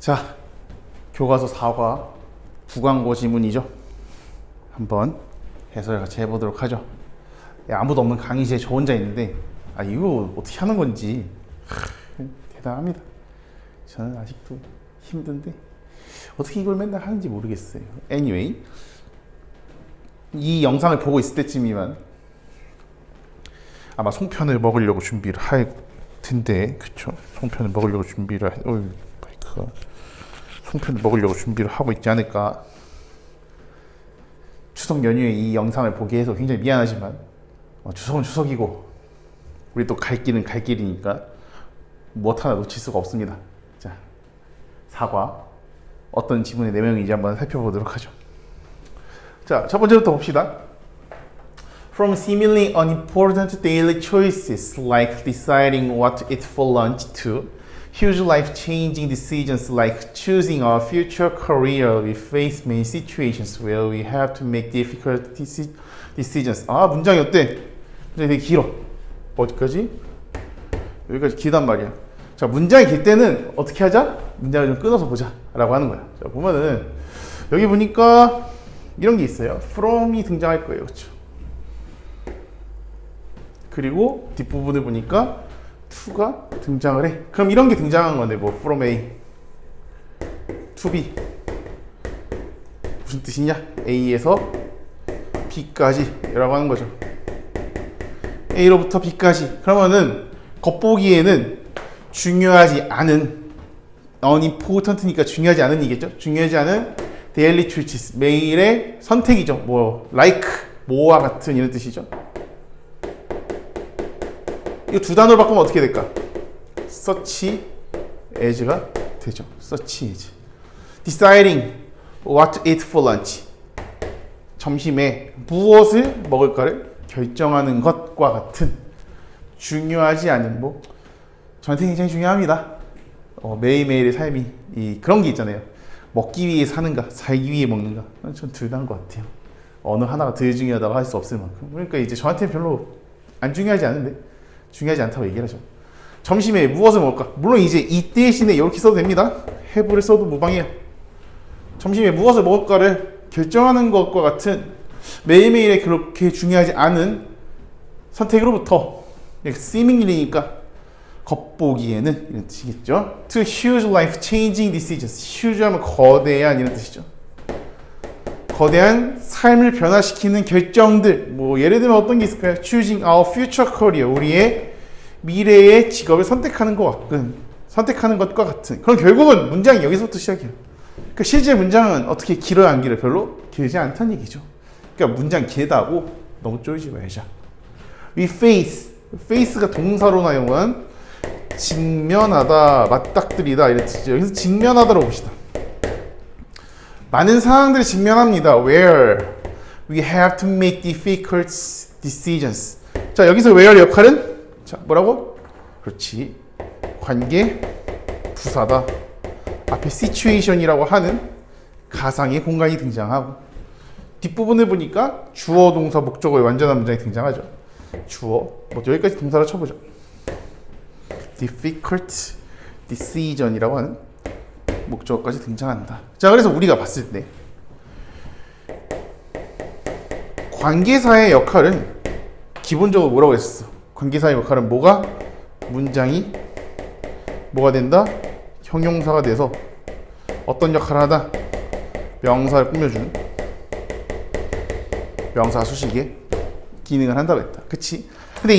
자, 교과서 4과 부광고 지문이죠. 한번 해설 같이 해보도록 하죠. 아무도 없는 강의실에 저 혼자 있는데 이거 어떻게 하는 건지 대단합니다. 저는 아직도 힘든데 어떻게 이걸 맨날 하는지 모르겠어요. Anyway, 이 영상을 보고 있을 때쯤이면 아마 송편을 먹으려고 준비를 할 텐데, 그쵸? 송편을 먹으려고 준비를 마이크가 송편을 먹으려고 준비를 하고 있지 않을까. 추석 연휴에 이 영상을 보게 해서 굉장히 미안하지만 추석은 추석이고 우리 또 갈 길은 갈 길이니까 무엇 하나 놓칠 수가 없습니다. 자, 사과 어떤 지문의 내용인지 한번 살펴보도록 하죠. 자, 첫 번째부터 봅시다. From seemingly unimportant daily choices like deciding what to eat for lunch to huge life-changing decisions like choosing our future career, we face many situations where we have to make difficult decisions. 문장이 어때? 문장이 되게 길어. 어디까지? 여기까지 길단 말이야. 자, 문장이 길 때는 어떻게 하자? 문장을 좀 끊어서 보자 라고 하는 거야. 자, 보면은 여기 보니까 이런 게 있어요. from이 등장할 거예요. 그렇죠? 그리고 뒷부분을 보니까 to가 등장을 해. 그럼 이런 게 등장한 건데, 뭐 from A to B 무슨 뜻이냐? A에서 B까지 라고 하는 거죠. A로부터 B까지. 그러면은 겉보기에는 중요하지 않은, unimportant니까 중요하지 않은 이겠죠? 중요하지 않은 daily choices, 매일의 선택이죠. 뭐 like, 뭐와 같은 이런 뜻이죠. 이거 두 단어로 바꾸면 어떻게 될까? such as가 되죠. such as. deciding what to eat for lunch. 점심에 무엇을 먹을까를 결정하는 것과 같은 중요하지 않은, 뭐 저한테 굉장히 중요합니다. 매일매일의 삶이 그런 게 있잖아요. 먹기 위해 사는가, 살기 위해 먹는가. 전 둘 다인 것 같아요. 어느 하나가 더 중요하다고 할 수 없을 만큼. 그러니까 이제 저한테는 별로 안 중요하지 않은데 중요하지 않다고 얘기를 하죠. 점심에 무엇을 먹을까? 물론 이제 이 대신에 이렇게 써도 됩니다. have를 써도 무방해요. 점심에 무엇을 먹을까를 결정하는 것과 같은 매일매일에 그렇게 중요하지 않은 선택으로부터 seemingly니까 겉보기에는 이런 뜻이겠죠. To huge life-changing decisions. huge 하면 거대한 이런 뜻이죠. 거대한 삶을 변화시키는 결정들. 뭐 예를 들면 어떤 게 있을까요? Choosing our future career. 우리의 미래의 직업을 선택하는 것과 같은. 그럼 결국은 문장이 여기서부터 시작이에요. 그러니까 실제 문장은 어떻게 길어야 안 길어요? 별로 길지 않다는 얘기죠. 그러니까 문장 길다고 너무 쪼이지 말자. We face가 동사로 나용한 직면하다, 맞닥뜨리다 이런 뜻이죠. 여기서 직면하다로 봅시다. 많은 상황들을 직면합니다. Where we have to make difficult decisions. 자, 여기서 where 역할은 자, 뭐라고? 그렇지. 관계 부사다. 앞에 situation이라고 하는 가상의 공간이 등장하고 뒷부분을 보니까 주어, 동사, 목적어의 완전한 문장이 등장하죠. 주어, 뭐 여기까지 동사로 쳐보죠. difficult decision이라고 하는 목적어까지 등장한다. 자, 그래서 우리가 봤을 때 관계사의 역할은 기본적으로 뭐라고 했었어? 관계사의 역할은 뭐가? 문장이 뭐가 된다? 형용사가 돼서 어떤 역할을 하다? 명사를 꾸며주는 명사 수식의 기능을 한다고 했다. 그치? 근데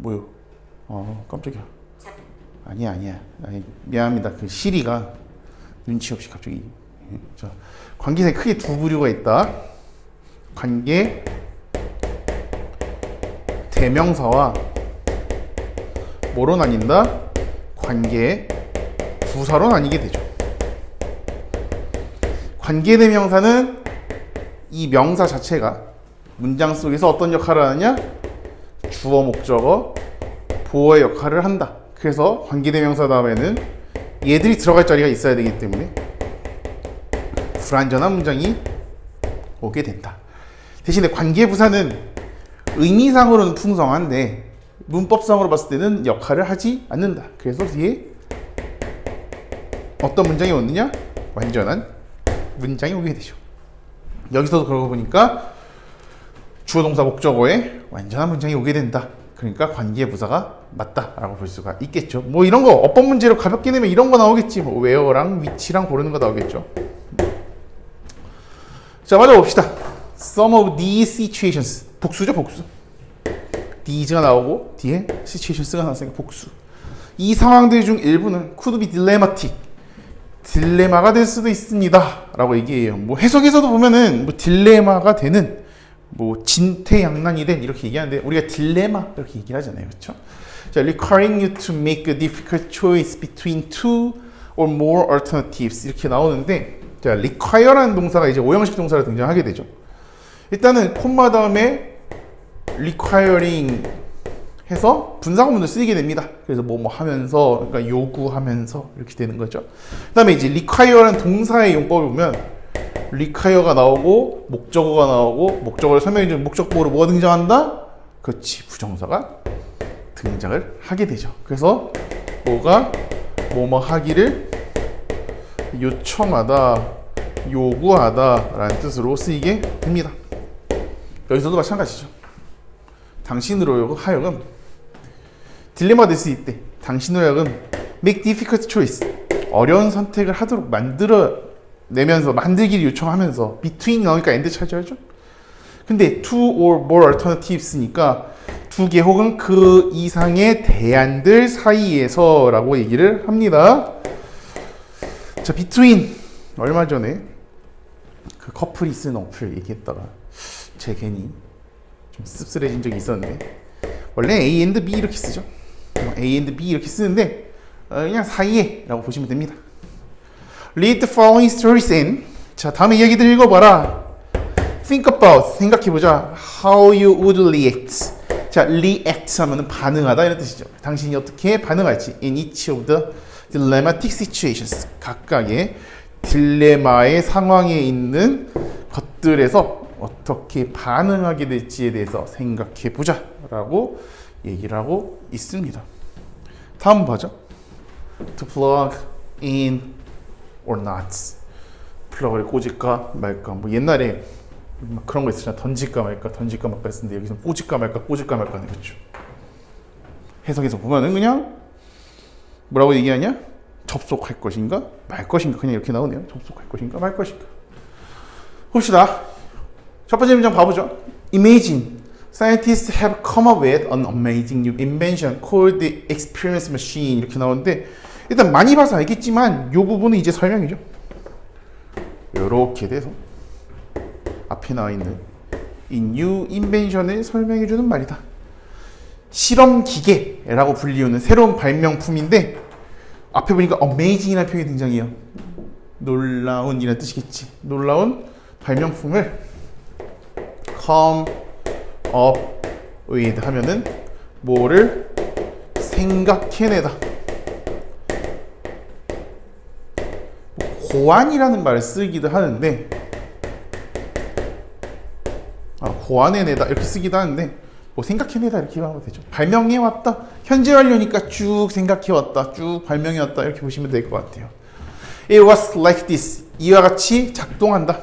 뭐요? 깜짝이야. 아니야. 미안합니다. 그 시리가 눈치 없이 갑자기. 자, 관계사에 크게 두 부류가 있다. 관계 대명사와 뭐로 나뉜다? 관계 부사로 나뉘게 되죠. 관계 대명사는 이 명사 자체가 문장 속에서 어떤 역할을 하느냐? 주어, 목적어, 보어의 역할을 한다. 그래서 관계대명사 다음에는 얘들이 들어갈 자리가 있어야 되기 때문에 불완전한 문장이 오게 된다. 대신에 관계부사는 의미상으로는 풍성한데 문법상으로 봤을 때는 역할을 하지 않는다. 그래서 뒤에 어떤 문장이 오느냐? 완전한 문장이 오게 되죠. 여기서도 그러고 보니까 주어 동사 목적어에 완전한 문장이 오게 된다. 그러니까 관계 부사가 맞다라고 볼 수가 있겠죠. 뭐 이런 거 어법 문제로 가볍게 내면 이런 거 나오겠지. 뭐 where랑 which랑 고르는 거 나오겠죠. 자, 맞아 봅시다. Some of these situations. 복수죠, 복수. these가 나오고 뒤에 situations가 나왔으니까 복수. 이 상황들 중 일부는 could be dilemmatic. 딜레마가 될 수도 있습니다. 라고 얘기해요. 뭐 해석에서도 보면은 뭐 딜레마가 되는 뭐 진퇴양난이 된 이렇게 얘기하는데 우리가 딜레마 이렇게 얘기를 하잖아요. 그렇죠? 자, requiring you to make a difficult choice between two or more alternatives 이렇게 나오는데 자, require라는 동사가 이제 오형식 동사로 등장하게 되죠. 일단은 콤마 다음에 requiring 해서 분사구문을 쓰게 됩니다. 그래서 뭐 하면서 그러니까 요구하면서 이렇게 되는 거죠. 그다음에 이제 require라는 동사의 용법을 보면 require가 나오고 목적어가 나오고 목적어를 설명해주는 목적보로 뭐가 등장한다? 그렇지, 부정사가 등장을 하게 되죠. 그래서 뭐가 뭐뭐 하기를 요청하다, 요구하다 라는 뜻으로 쓰이게 됩니다. 여기서도 마찬가지죠. 당신으로 하여금 딜레마 될 수 있대. 당신으로 하여금 make difficult choice 어려운 선택을 하도록 만들어내면서 만들기를 요청하면서 between 나오니까 and 찾아야죠. 근데 two or more alternatives니까 두 개 혹은 그 이상의 대안들 사이에서 라고 얘기를 합니다. 자, between 얼마 전에 그 커플이 쓴 어플 얘기했다가 제 괜히 좀 씁쓸해진 적이 있었는데 원래 A and B 이렇게 쓰죠. A and B 이렇게 쓰는데 그냥 사이에 라고 보시면 됩니다. Read the following stories in 자, 다음에 이야기들 읽어봐라. Think about 생각해보자. How you would react 자, react 하면 반응하다 이런 뜻이죠. 당신이 어떻게 반응할지 in each of the dilemmatic situations 각각의 딜레마의 상황에 있는 것들에서 어떻게 반응하게 될지에 대해서 생각해 보자 라고 얘기를 하고 있습니다. 다음 봐죠. To plug in or not. 플러그를 꽂을까 말까. 뭐 옛날에 그런 거 있었잖아. 던질까 말까 했는데 여기서는 꽂을까 말까 하는 거죠. 해석에서 보면은 그냥 뭐라고 얘기하냐? 접속할 것인가 말 것인가 그냥 이렇게 나오네요. 접속할 것인가 말 것인가. 봅시다. 첫 번째 문장 봐보죠. Imagine scientists have come up with an amazing new invention called the experience machine 이렇게 나오는데 일단 많이 봐서 알겠지만 이 부분은 이제 설명이죠. 이렇게 돼서 앞에 나와 있는 이 new invention을 설명해주는 말이다. 실험 기계라고 불리우는 새로운 발명품인데 앞에 보니까 amazing이라는 표현이 등장해요. 놀라운 이라는 뜻이겠지. 놀라운 발명품을 come up with 하면은 뭐를 생각해내다. 고안이라는 말을 쓰기도 하는데 고안해내다 이렇게 쓰기도 하는데 뭐 생각해내다 이렇게 하면 되죠. 발명해왔다. 현재 완료니까 쭉 생각해왔다. 쭉 발명해왔다. 이렇게 보시면 될 것 같아요. It was like this. 이와 같이 작동한다.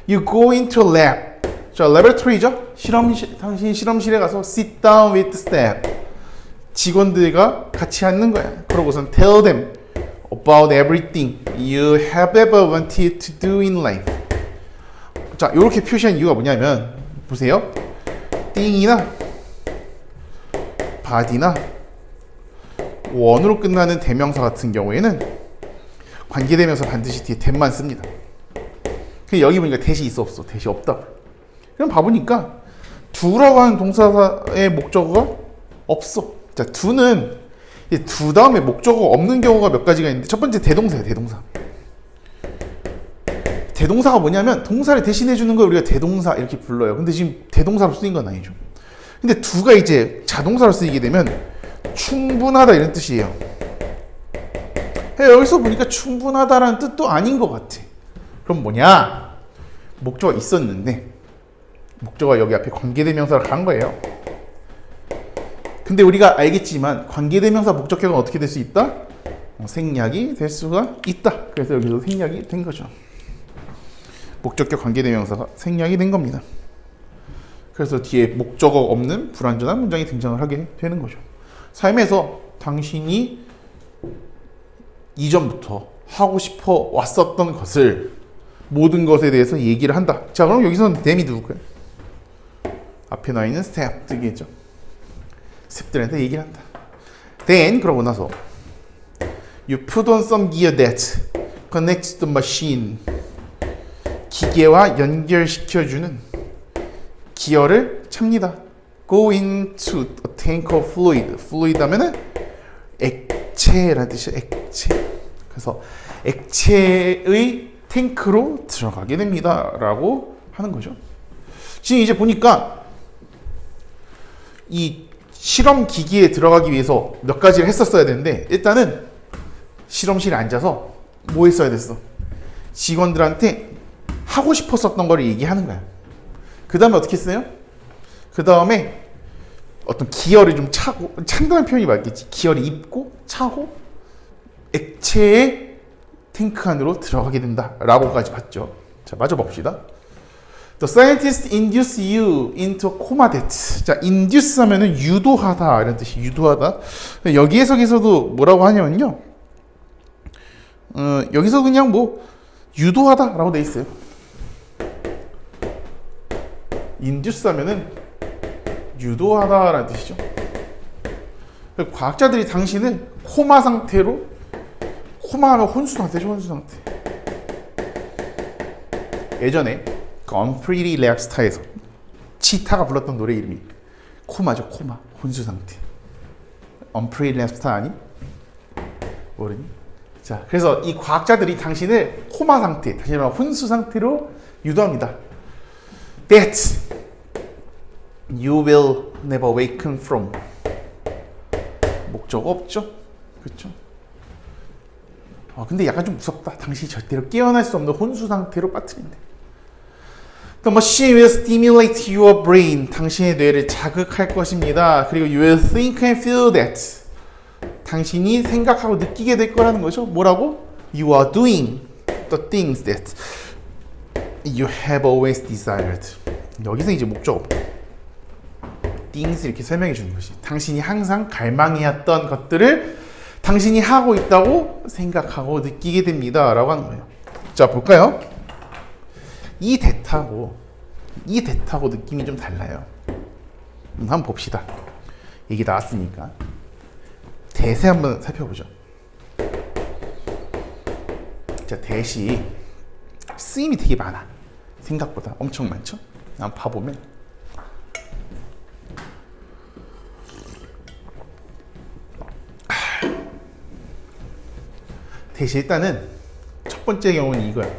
You go into a lab. 자, laboratory죠. 당신 실험실에 가서 sit down with the staff. 직원들과 같이 앉는 거야. 그러고선 tell them about everything you have ever wanted to do in life. 자, 이렇게 표시한 이유가 뭐냐면 보세요. 띵이나 body나 원으로 끝나는 대명사 같은 경우에는 관계대명사 반드시 뒤에 that만 씁니다. 근데 여기 보니까 that이 있어 없어? that이 없다. 그럼 봐보니까 do라고 하는 동사의 목적어가 없어. 자, do는 do 다음에 목적어가 없는 경우가 몇 가지가 있는데 첫 번째 대동사예요. 대동사. 대동사가 뭐냐면 동사를 대신해 주는 걸 우리가 대동사 이렇게 불러요. 근데 지금 대동사로 쓰인 건 아니죠. 근데 do가 이제 자동사로 쓰이게 되면 충분하다 이런 뜻이에요. 여기서 보니까 충분하다라는 뜻도 아닌 것 같아. 그럼 뭐냐? 목적어가 있었는데 목적어가 여기 앞에 관계대명사를 간 거예요. 근데 우리가 알겠지만 관계대명사 목적격은 어떻게 될 수 있다? 생략이 될 수가 있다. 그래서 여기서 생략이 된 거죠. 목적격 관계대명사가 생략이 된 겁니다. 그래서 뒤에 목적어 없는 불완전한 문장이 등장을 하게 되는 거죠. 삶에서 당신이 이전부터 하고 싶어 왔었던 것을 모든 것에 대해서 얘기를 한다. 자, 그럼 여기서는 them이 누굴까요? 앞에 나와 있는 스텝들이겠죠. 스텝들한테 얘기를 한다. Then 그러고 나서 you put on some gear that connects the machine. 기계와 연결시켜주는 기어를 찹니다. Go into a tank of fluid. fluid 하면은 액체라는 뜻이에요. 액체. 그래서 액체의 탱크로 들어가게 됩니다. 라고 하는 거죠. 지금 이제 보니까 이 실험 기기에 들어가기 위해서 몇 가지를 했었어야 되는데 일단은 실험실에 앉아서 뭐 했어야 됐어? 직원들한테 하고 싶었었던 거를 얘기하는 거야. 그 다음에 어떻게 했어요? 그 다음에 어떤 기어를 좀 차고, 찬다는 표현이 맞겠지. 기어를 입고 차고 액체의 탱크 안으로 들어가게 된다 라고까지 봤죠. 자, 마저 봅시다. The scientist induce you into coma that. 자, induce 하면은 유도하다 이런 뜻이 유도하다. 여기 해석에서도 뭐라고 하냐면요. 여기서 그냥 뭐 유도하다 라고 돼 있어요. induce 하면은 유도하다 라는 뜻이죠. 과학자들이 당신을 코마 상태로, 코마 하면 혼수 상태죠. 혼수 상태. 예전에 그 Unpretty Rap Star에서 치타가 불렀던 노래 이름이 코마죠. 코마. 혼수 상태. Unpretty Rap Star 아니? 모르니? 자, 그래서 이 과학자들이 당신을 코마 상태, 다시 말하면 혼수 상태로 유도합니다. That you will never awaken from. 목적 없죠? 그렇죠? 근데 약간 좀 무섭다. 당신이 절대로 깨어날 수 없는 혼수 상태로 빠뜨린대. The machine will stimulate your brain. 당신의 뇌를 자극할 것입니다. 그리고 you will think and feel that. 당신이 생각하고 느끼게 될 거라는 거죠. 뭐라고? You are doing the things that you have always desired. 여기서 이제 목적 things 이렇게 설명해 주는 것이 당신이 항상 갈망해왔던 것들을 당신이 하고 있다고 생각하고 느끼게 됩니다 라고 하는 거예요. 자, 볼까요? 이 대타고 느낌이 좀 달라요. 한번 봅시다. 얘기 나왔으니까 대세 한번 살펴보죠. 자, 대시 쓰임이 되게 많아. 생각보다 엄청 많죠? 한번 봐보면 대시 일단은 첫 번째 경우는 이거야.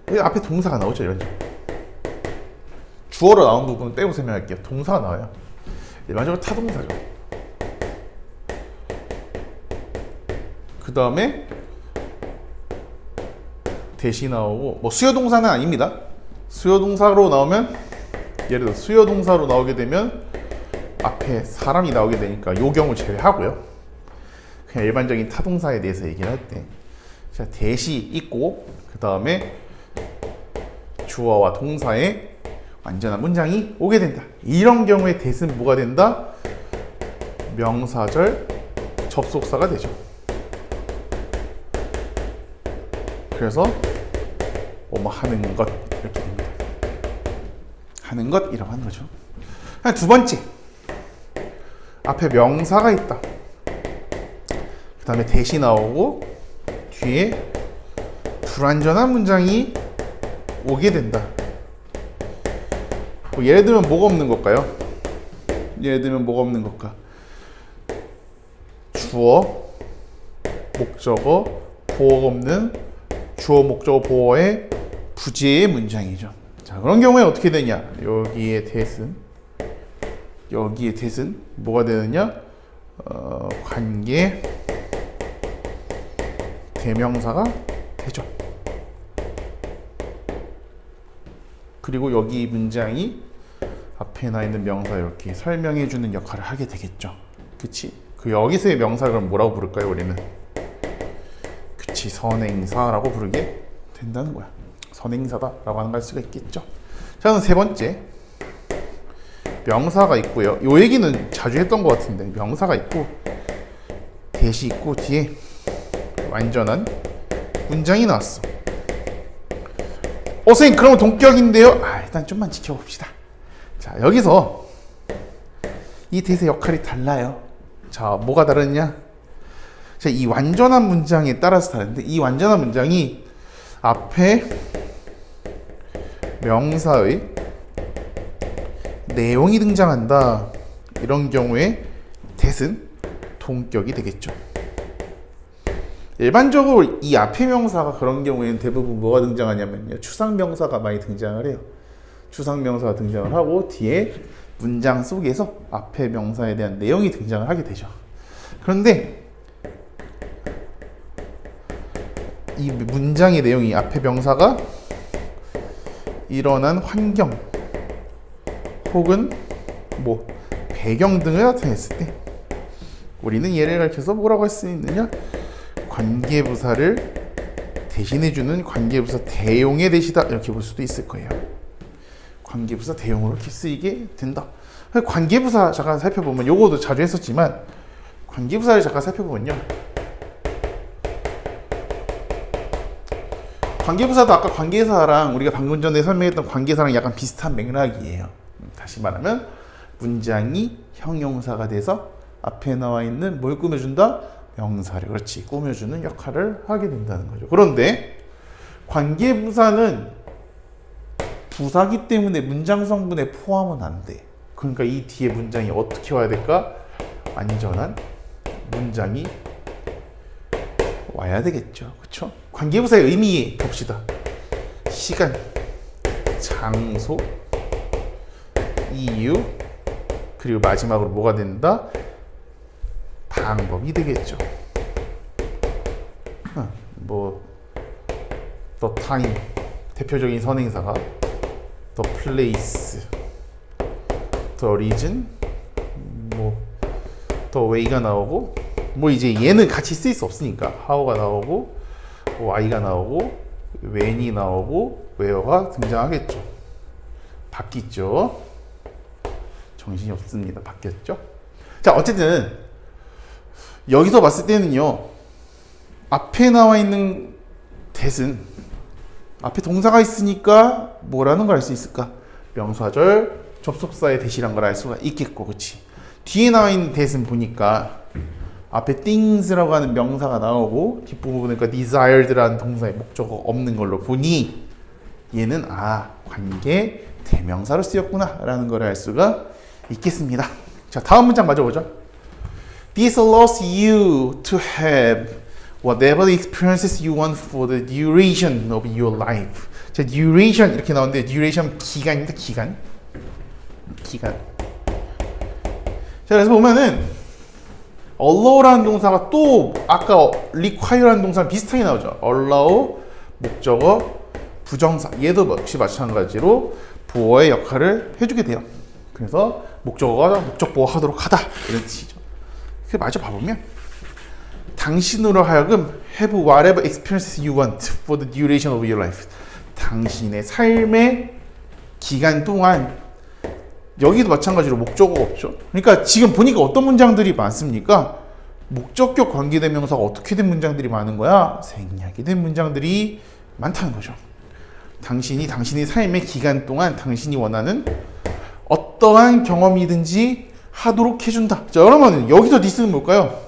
여기 앞에 동사가 나오죠. 일반적으로 주어로 나온 부분은 빼고 설명할게요. 동사가 나와요. 일반적으로 타동사죠. 그 다음에 대시 나오고 뭐 수요동사는 아닙니다. 수요동사로 나오면 예를 들어 수요동사로 나오게 되면 앞에 사람이 나오게 되니까 요 경우 제외하고요. 그냥 일반적인 타동사에 대해서 얘기를 할 때 자, 대시 있고 그 다음에 주어와 동사의 완전한 문장이 오게 된다. 이런 경우에 대신 뭐가 된다? 명사절 접속사가 되죠. 그래서 뭐 하는 것 이렇게 됩니다. 하는 것이라고 하는 거죠. 두 번째, 앞에 명사가 있다. 그 다음에 대시 나오고 뒤에 불완전한 문장이 오게 된다. 뭐 예를 들면 뭐가 없는 걸까요? 예를 들면 뭐가 없는 걸까? 주어, 목적어, 보어가 없는 주어, 목적어, 보어의 부재의 문장이죠. 자, 그런 경우에 어떻게 되냐? 여기에 대신 뭐가 되느냐? 관계 대명사가 되죠. 그리고 여기 문장이 앞에 나 있는 명사 이렇게 설명해주는 역할을 하게 되겠죠. 그치? 그 여기서의 명사를 그럼 뭐라고 부를까요, 우리는? 그치, 선행사라고 부르게 된다는 거야. 선행사다라고 하는 걸 할 수가 있겠죠. 자, 그럼 세 번째. 명사가 있고요. 요 얘기는 자주 했던 것 같은데, 명사가 있고 대시 있고 뒤에 완전한 문장이 나왔어. 선생님, 그러면 동격인데요? 일단 좀만 지켜봅시다. 자, 여기서 이 대세 역할이 달라요. 자, 뭐가 다르냐? 자, 이 완전한 문장에 따라서 다른데, 이 완전한 문장이 앞에 명사의 내용이 등장한다. 이런 경우에 that은 동격이 되겠죠. 일반적으로 이 앞에 명사가 그런 경우에는 대부분 뭐가 등장하냐면요, 추상명사가 많이 등장을 해요. 추상명사가 등장을 하고 뒤에 문장 속에서 앞에 명사에 대한 내용이 등장을 하게 되죠. 그런데 이 문장의 내용이 앞에 명사가 일어난 환경 혹은 뭐 배경 등을 나타냈을 때 우리는 얘를 가르쳐서 뭐라고 할 수 있느냐? 관계부사를 대신해주는 관계부사 대용의 대시다, 이렇게 볼 수도 있을 거예요. 관계부사 대용으로 이렇게 쓰이게 된다. 관계부사 잠깐 살펴보면, 요거도 자주 했었지만 관계부사를 잠깐 살펴보면요, 관계부사도 아까 관계사랑 우리가 방금 전에 설명했던 관계사랑 약간 비슷한 맥락이에요. 다시 말하면 문장이 형용사가 돼서 앞에 나와 있는 뭘 꾸며준다? 명사를, 그렇지, 꾸며주는 역할을 하게 된다는 거죠. 그런데 관계부사는 부사기 때문에 문장 성분에 포함은 안 돼. 그러니까 이 뒤에 문장이 어떻게 와야 될까? 완전한 문장이 와야 되겠죠. 그렇죠? 관계부사의 의미 봅시다. 시간, 장소, 이유, 그리고 마지막으로 뭐가 된다? 방법이 되겠죠. 뭐 the time, 대표적인 선행사가 the place, the reason, 뭐 the way가 나오고, 뭐 이제 얘는 같이 쓰일 수 없으니까 how가 나오고 why가 나오고 when이 나오고 where가 등장하겠죠. 바뀌죠. 정신이 없습니다. 바뀌었죠. 자, 어쨌든 여기서 봤을 때는요, 앞에 나와 있는 that은 앞에 동사가 있으니까 뭐라는 걸 알 수 있을까? 명사절 접속사의 that이란 걸 알 수가 있겠고, 그치? 뒤에 나와 있는 that은 보니까 앞에 things라고 하는 명사가 나오고 뒷부분 보니까 desired라는 동사의 목적어가 없는 걸로 보니 얘는 관계 대명사로 쓰였구나 라는 걸 알 수가 있겠습니다. 자, 다음 문장 맞아보죠. This allows you to have whatever experiences you want for the duration of your life. 자, duration 이렇게 나오는데 duration 기간입니다. 기간. 자, 그래서 보면은 allow라는 동사가 또 아까 require라는 동사랑 비슷하게 나오죠. allow 목적어 부정사, 얘도 역시 마찬가지로 보어의 역할을 해주게 돼요. 그래서 목적어가 목적 보호하도록 하다, 이런 뜻이죠. 그래서 마저 봐보면 당신으로 하여금 have whatever experiences you want for the duration of your life. 당신의 삶의 기간 동안, 여기도 마찬가지로 목적어가 없죠. 그러니까 지금 보니까 어떤 문장들이 많습니까? 목적격 관계대명사가 어떻게 된 문장들이 많은 거야? 생략이 된 문장들이 많다는 거죠. 당신이 당신의 삶의 기간 동안 당신이 원하는 어떠한 경험이든지 하도록 해준다. 자, 여러분 여기서 this는 뭘까요?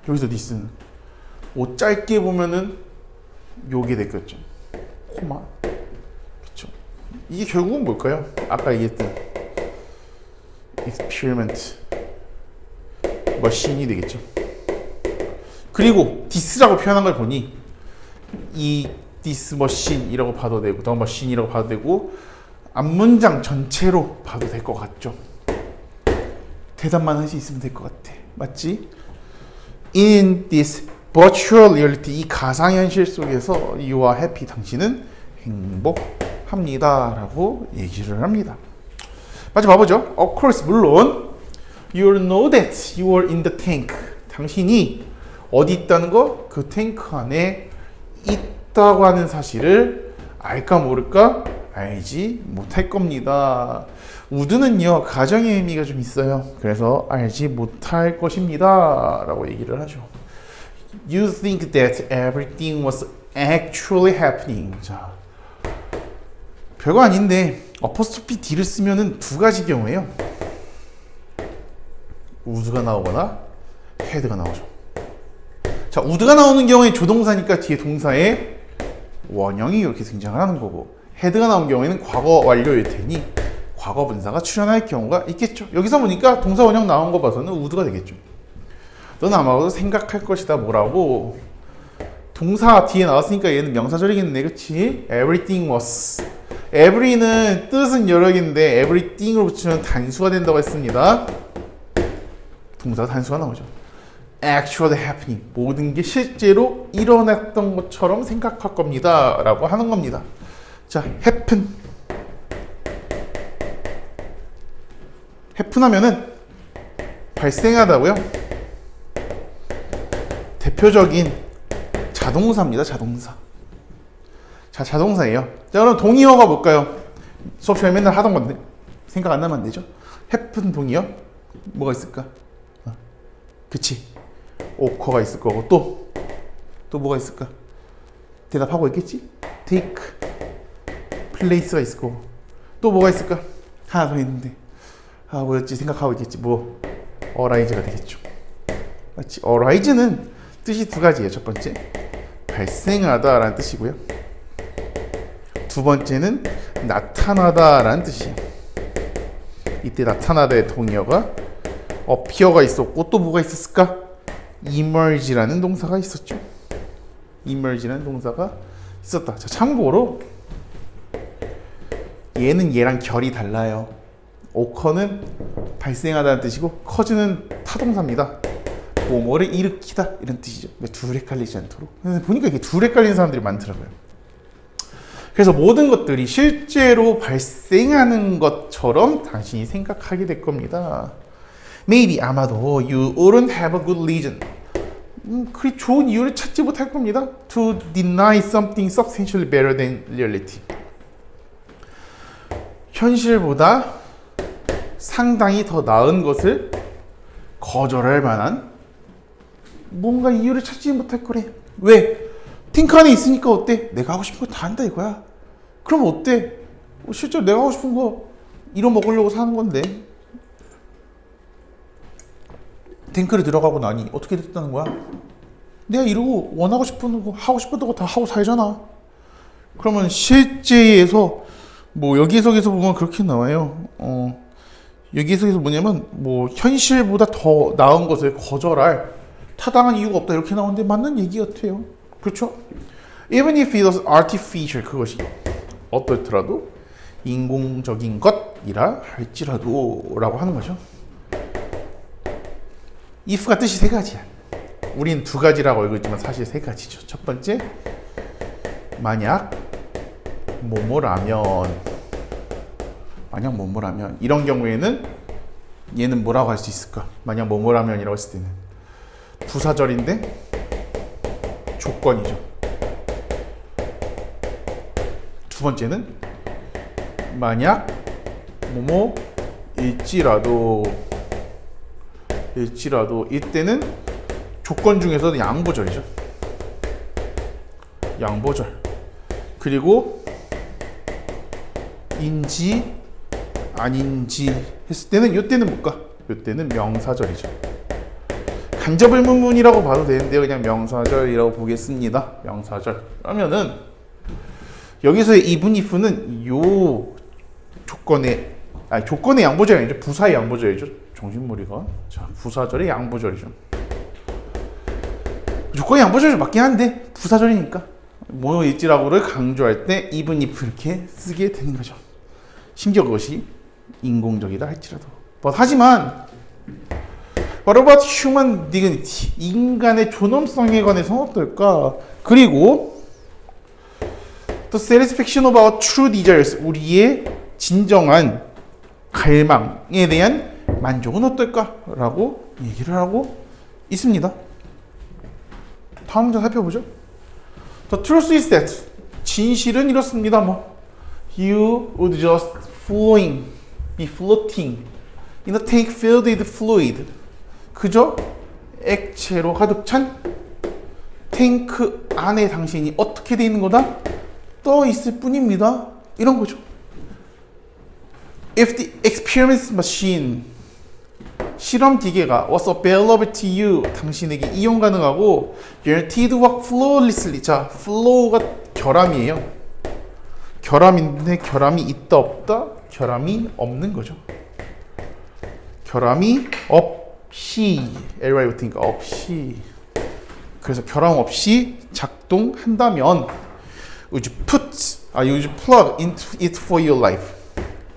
여기서 this는 짧게 보면은 요게 됐겠죠. 코마. 그렇죠. 이게 결국은 뭘까요? 아까 얘기했던 experiment 머신이 되겠죠. 그리고 this라고 표현한 걸 보니 이 this machine이라고 봐도 되고 the machine이라고 봐도 되고 앞문장 전체로 봐도 될 것 같죠. 대답만 할 수 있으면 될 것 같아. 맞지? In this virtual reality, 이 가상현실 속에서 you are happy, 당신은 행복하다. 합니다라고 얘기를 합니다. 마저 봐보죠. Of course, 물론 you know that you are in the tank. 당신이 어디 있다는 거? 그 탱크 안에 있다고 하는 사실을 알까 모를까? 알지 못할 겁니다. would는요 가정의 의미가 좀 있어요. 그래서 알지 못할 것입니다 라고 얘기를 하죠. You think that everything was actually happening. 자, 별거 아닌데 어퍼스토피 D를 쓰면은 두 가지 경우에요. would가 나오거나 had가 나오죠. 자, would가 나오는 경우에 조동사니까 뒤에 동사에 원형이 이렇게 등장을 하는 거고, had가 나온 경우에는 과거 완료일 테니 과거 분사가 출현할 경우가 있겠죠. 여기서 보니까 동사 원형 나온 거 봐서는 would가 되겠죠. 넌 아마도 생각할 것이다 뭐라고. 동사 뒤에 나왔으니까 얘는 명사절이겠네, 그치? Everything was. every는 뜻은 여러 개인데 everything으로 붙이면 단수가 된다고 했습니다. 동사가 단수가 나오죠. Actually happening. 모든 게 실제로 일어났던 것처럼 생각할 겁니다 라고 하는 겁니다. 자, happen. happen 하면은 발생하다고요. 대표적인 자동사입니다. 자동사. 자, 자동사예요. 자, 그럼 동의어가 뭘까요? 수업 시간에 맨날 하던 건데 생각 안 나면 안 되죠. happen 동의어 뭐가 있을까? 그치, occur가 있을 거고, 또 뭐가 있을까? 대답하고 있겠지? take, place가 있을 거고, 또 뭐가 있을까? 하나 더 있는데 뭐였지? 생각하고 있겠지. 뭐 arise가 되겠죠. 맞지? arise는 뜻이 두 가지예요. 첫 번째, 발생하다 라는 뜻이고요. 두 번째는 나타나다 라는 뜻이에요. 이때 나타나다의 동의어가 appear가 있었고, 또 뭐가 있었을까? emerge라는 동사가 있었죠. emerge라는 동사가 있었다. 자, 참고로 얘는 얘랑 결이 달라요. occur는 발생하다는 뜻이고, cause는 타동사입니다. 뭐뭐를 일으키다 이런 뜻이죠. 둘 헷갈리지 않도록. 보니까 이게 둘 헷갈리는 사람들이 많더라고요. 그래서 모든 것들이 실제로 발생하는 것처럼 당신이 생각하게 될 겁니다. Maybe, 아마도 you wouldn't have a good reason. 그리 좋은 이유를 찾지 못할 겁니다. To deny something substantially better than reality. 현실보다 상당히 더 나은 것을 거절할 만한 뭔가 이유를 찾지 못할 거래. 왜? 탱크 안에 있으니까 어때? 내가 하고 싶은 거 다 한다 이거야. 그럼 어때? 실제로 내가 하고 싶은 거 이뤄 먹으려고 사는 건데 탱크를 들어가고 나니 어떻게 됐다는 거야? 내가 이러고 원하고 싶은 거 하고 싶었던 거 다 하고 살잖아. 그러면 실제에서 뭐 여기에서 보면 그렇게 나와요. 여기에서 뭐냐면 뭐 현실보다 더 나은 것을 거절할 타당한 이유가 없다 이렇게 나오는데 맞는 얘기 같아요. 그렇죠? Even if it was artificial, 그것이 어떻더라도 인공적인 것이라 할지라도 라고 하는 거죠. if가 뜻이 세 가지야. 우린 두 가지라고 알고 있지만 사실 세 가지죠. 첫 번째, 만약 뭐뭐라면 이런 경우에는 얘는 뭐라고 할 수 있을까? 만약 뭐뭐라면이라고 했을 때는 부사절인데 조건이죠. 두 번째는 만약 뭐뭐일지라도 이때는 조건 중에서도 양보절이죠. 양보절. 그리고 인지 아닌지 했을 때는 이때는 뭘까? 이때는 명사절이죠. 간접 의문문이라고 봐도 되는데요. 그냥 명사절이라고 보겠습니다. 명사절. 그러면은 여기서의 even if는 요 조건의 양보절이 아니죠. 부사의 양보절이죠. 정신머리가. 자, 부사절의 양보절이죠. 조건의 양보절이 맞긴 한데 부사절이니까 뭐일지라고를 강조할 때 even if 이렇게 쓰게 되는 거죠. 심지어 그것이 인공적이다 할지라도. 하지만 What about human dignity? 인간의 존엄성에 관해서는 어떨까? 그리고 The The satisfaction of our true desires. 우리의 진정한 갈망에 대한 만족은 어떨까? 라고 얘기를 하고 있습니다. 다음 문장 살펴보죠. The truth is that. 진실은 이렇습니다. You would just be floating in a tank filled with fluid. 그저 액체로 가득 찬 탱크 안에 당신이 어떻게 돼 있는 거다? 떠 있을 뿐입니다. 이런 거죠. If the experiment machine, 실험 기계가 was available to you, 당신에게 이용 가능하고 guaranteed to work flawlessly. 자, flow가 결함이에요. 결함인데 결함이 있다 없다? 결함이 없는 거죠. 결함이 없이, ly 붙으니까 없이. 그래서 결함 없이 작동한다면 would you plug into it for your life.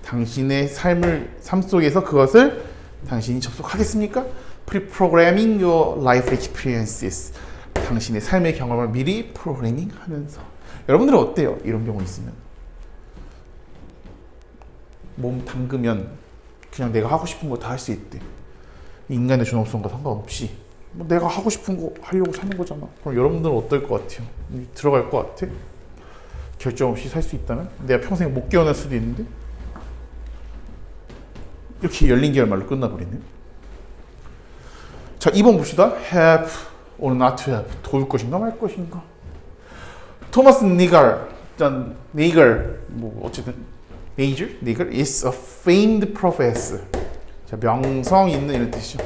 당신의 삶 속에서 그것을 당신이 접속하겠습니까? Pre-programming your life experiences. 당신의 삶의 경험을 미리 프로그래밍 하면서. 여러분들은 어때요? 이런 경우 있으면. 몸 담그면 그냥 내가 하고 싶은 거 다 할 수 있대. 인간의 존엄성과 상관없이. 내가 하고 싶은 거 하려고 사는 거잖아. 그럼 여러분들은 어떨 것 같아요? 들어갈 것 같아? 결정 없이 살 수 있다면? 내가 평생 못 깨어날 수도 있는데? 이렇게 열린 결말로 끝나버리네요. 자, 2번 봅시다. have or not to have. 도울 것인가 말 것인가. 토마스 니걸, 어쨌든 니걸 is a famed professor. 자, 명성 있는 이런 뜻이죠.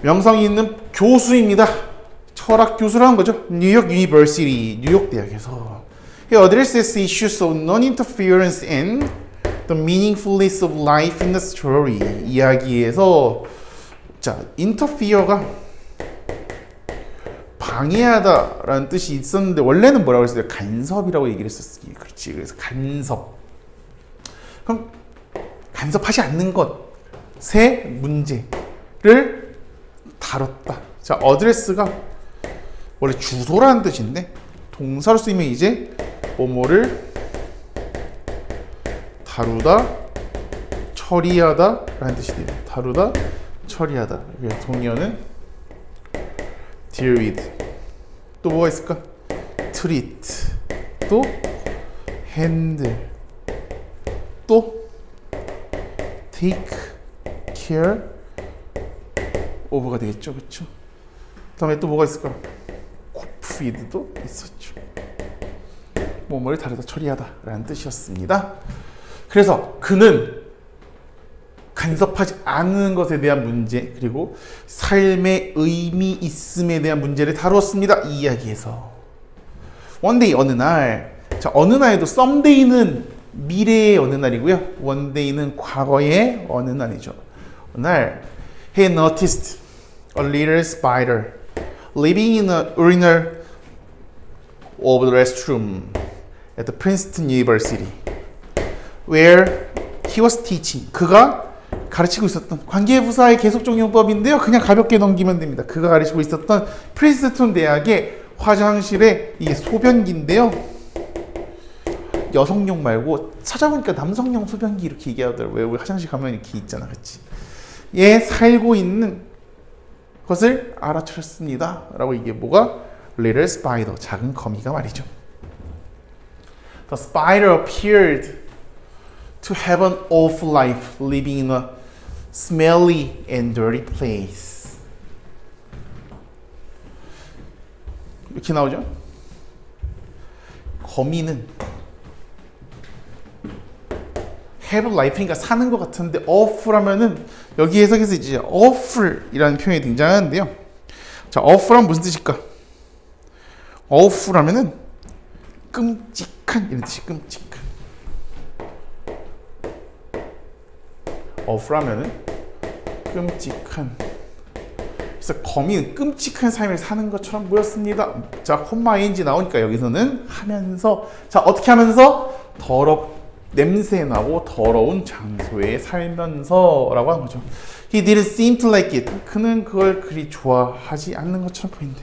명성 있는 교수입니다. 철학 교수라는 거죠. 뉴욕 유니버시티, 뉴욕 대학에서. He addresses issues of non-interference and the meaningfulness of life in the story. 이야기에서 자, interfere가 방해하다라는 뜻이 있었는데 원래는 뭐라고 했어요? 간섭이라고 얘기를 했었어요. 그렇지. 그래서 간섭. 그럼 간섭하지 않는 것의 문제를 다뤘다. 자, 어드레스가 원래 주소라는 뜻인데 동사로 쓰이면 이제 뭐뭐를 다루다, 처리하다 라는 뜻이 돼요. 다루다, 처리하다. 동의어는 deal with. 또 뭐가 있을까? treat. 또 handle. 또 take care of가 되겠죠. 그렇죠? 다음에 또 뭐가 있을까? feed도 있었죠. 뭐뭐를 다루다, 처리하다 라는 뜻이었습니다. 그래서 그는 간섭하지 않는 것에 대한 문제, 그리고 삶의 의미 있음에 대한 문제를 다루었습니다. 이 이야기에서. One day, 어느 날. 자, 어느 날에도 someday는 미래의 어느 날이고요. one day는 과거의 어느 날이죠. 어느 날 he noticed a little spider living in a urinal of the restroom at the Princeton University where he was teaching. 그가 가르치고 있었던 관계부사의 계속적용법인데요. 그냥 가볍게 넘기면 됩니다. 그가 가르치고 있었던 프린스턴 대학의 화장실에 이게 소변기인데요. 여성용 말고 찾아보니까 남성용 소변기 이렇게 얘기하더라고요. 우리 화장실 가면 이렇게 있잖아, 그렇지? 얘 살고 있는 것을 알아차렸습니다. 라고 이게 뭐가? Little spider, 작은 거미가 말이죠. The spider appeared to have an awful life living in a smelly and dirty place. 이렇게 나오죠? 거미는 have life니까 사는 것 같은데 awful 하면은 여기 해석에서 이제 awful이라는 표현이 등장하는데요. 자, awful 하면 무슨 뜻일까? awful 하면은 끔찍한 이런 뜻이 끔찍한. awful 하면은 끔찍한. 그래서 거미는 끔찍한 삶을 사는 것처럼 보였습니다. 자, 콤마 ing 나오니까 여기서는 하면서, 자, 어떻게 하면서? 냄새 나고 더러운 장소에 살면서라고 하는 거죠. He didn't seem to like it. 그는 그걸 그리 좋아하지 않는 것처럼 보인대.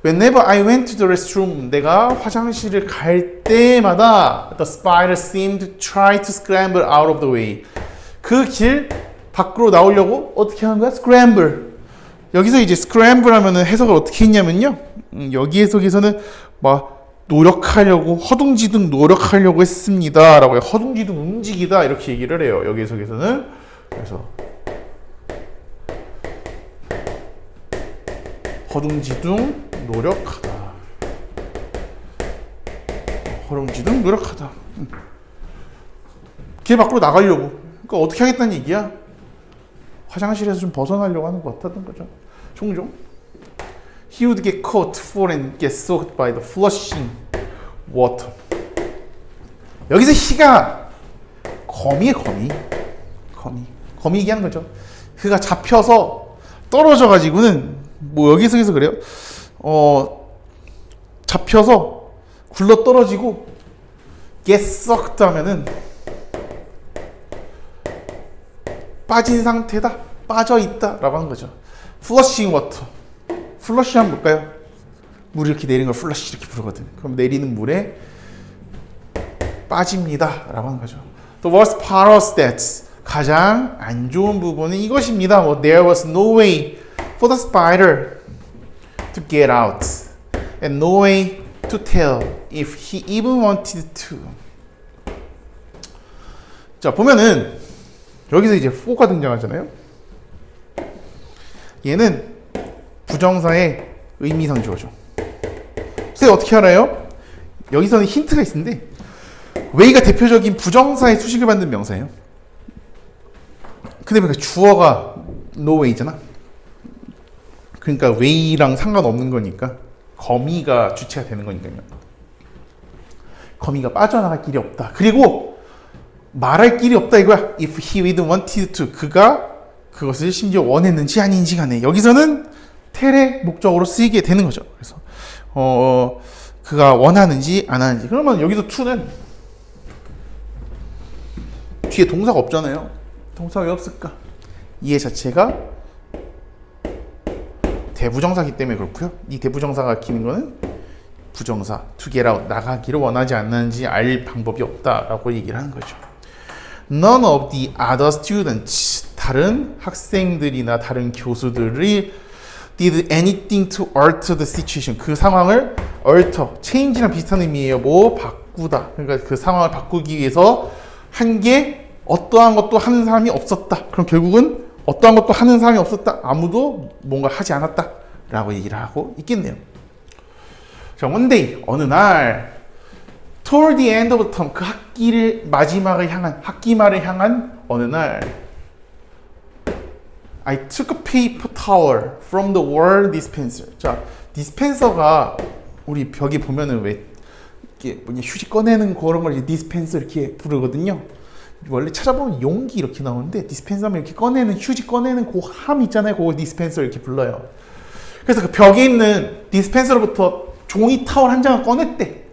Whenever I went to the restroom, 내가 화장실을 갈 때마다 the spider seemed to try to scramble out of the way. 그 길 밖으로 나오려고 어떻게 하는 거야? Scramble. 여기서 이제 scramble 하면은 해석을 어떻게 했냐면요. 여기 해석에서는 막 노력하려고 허둥지둥 노력하려고 했습니다 라고 해요. 허둥지둥 움직이다 이렇게 얘기를 해요. 여기 해석에서는. 그래서 허둥지둥 노력하다. 허둥지둥 노력하다. 길 밖으로 나가려고. 그러니까 어떻게 하겠다는 얘기야? 화장실에서 좀 벗어나려고 하는 것 같다는 거죠. 종종. He would get caught, fall and get soaked by the flushing water. 여기서 he가 거미의 거미. 거미 얘기하는 거죠. 그가 잡혀서 떨어져 가지고는 뭐 여기서 그래요. 잡혀서 굴러 떨어지고 get sucked 하면은 빠진 상태다, 빠져 있다라고 하는 거죠. flushing water. 플러시 하면 뭘까요? 물이 이렇게 내리는 걸 플러시 이렇게 부르거든. 그럼 내리는 물에 빠집니다 라고 하는 거죠. The worst part was that 가장 안 좋은 부분은 이것입니다. 뭐, there was no way for the spider to get out and no way to tell if he even wanted to. 자, 보면은 여기서 이제 for가 등장하잖아요. 얘는 부정사의 의미상 주어죠. 선생님 어떻게 알아요? 여기서는 힌트가 있는데 way가 대표적인 부정사의 수식을 받는 명사예요. 근데 그 주어가 no way잖아. 그러니까 way랑 상관없는 거니까 거미가 주체가 되는 거니까요. 거미가 빠져나갈 길이 없다. 그리고 말할 길이 없다 이거야. If he even wanted to. 그가 그것을 심지어 원했는지 아닌지 간에 여기서는 텔의 목적으로 쓰이게 되는 거죠. 그래서 그가 원하는지 안 하는지. 그러면 여기서 to는 뒤에 동사가 없잖아요. 동사가 왜 없을까? 이해 자체가 대부정사기 때문에 그렇고요. 이 대부정사가 키는 거는 부정사 to get out, 나가기를 원하지 않는지 알 방법이 없다라고 얘기를 하는 거죠. None of the other students, 다른 학생들이나 다른 교수들이 did anything to alter the situation. 그 상황을 alter, change랑 비슷한 의미예요. 뭐 바꾸다. 그러니까 그 상황을 바꾸기 위해서 한 게 어떠한 것도 하는 사람이 없었다. 그럼 결국은 어떠한 것도 하는 사람이 없었다. 아무도 뭔가 하지 않았다. 라고 얘기를 하고 있겠네요. 자, one day, 어느 날 toward the end of the term, 그 학기를 마지막을 향한, 학기 말을 향한 어느 날 I took a paper towel from the wall dispenser. 자, dispenser가 우리 벽에 보면은 왜 이렇게 뭐냐 휴지 꺼내는 그런 걸 dispenser 이렇게 부르거든요. 원래 찾아보면 용기 이렇게 나오는데 dispenser면 이렇게 꺼내는 휴지 꺼내는 그 함 있잖아요. 그거 dispenser 이렇게 불러요. 그래서 그 벽에 있는 dispenser로부터 종이 타월 한 장을 꺼냈대.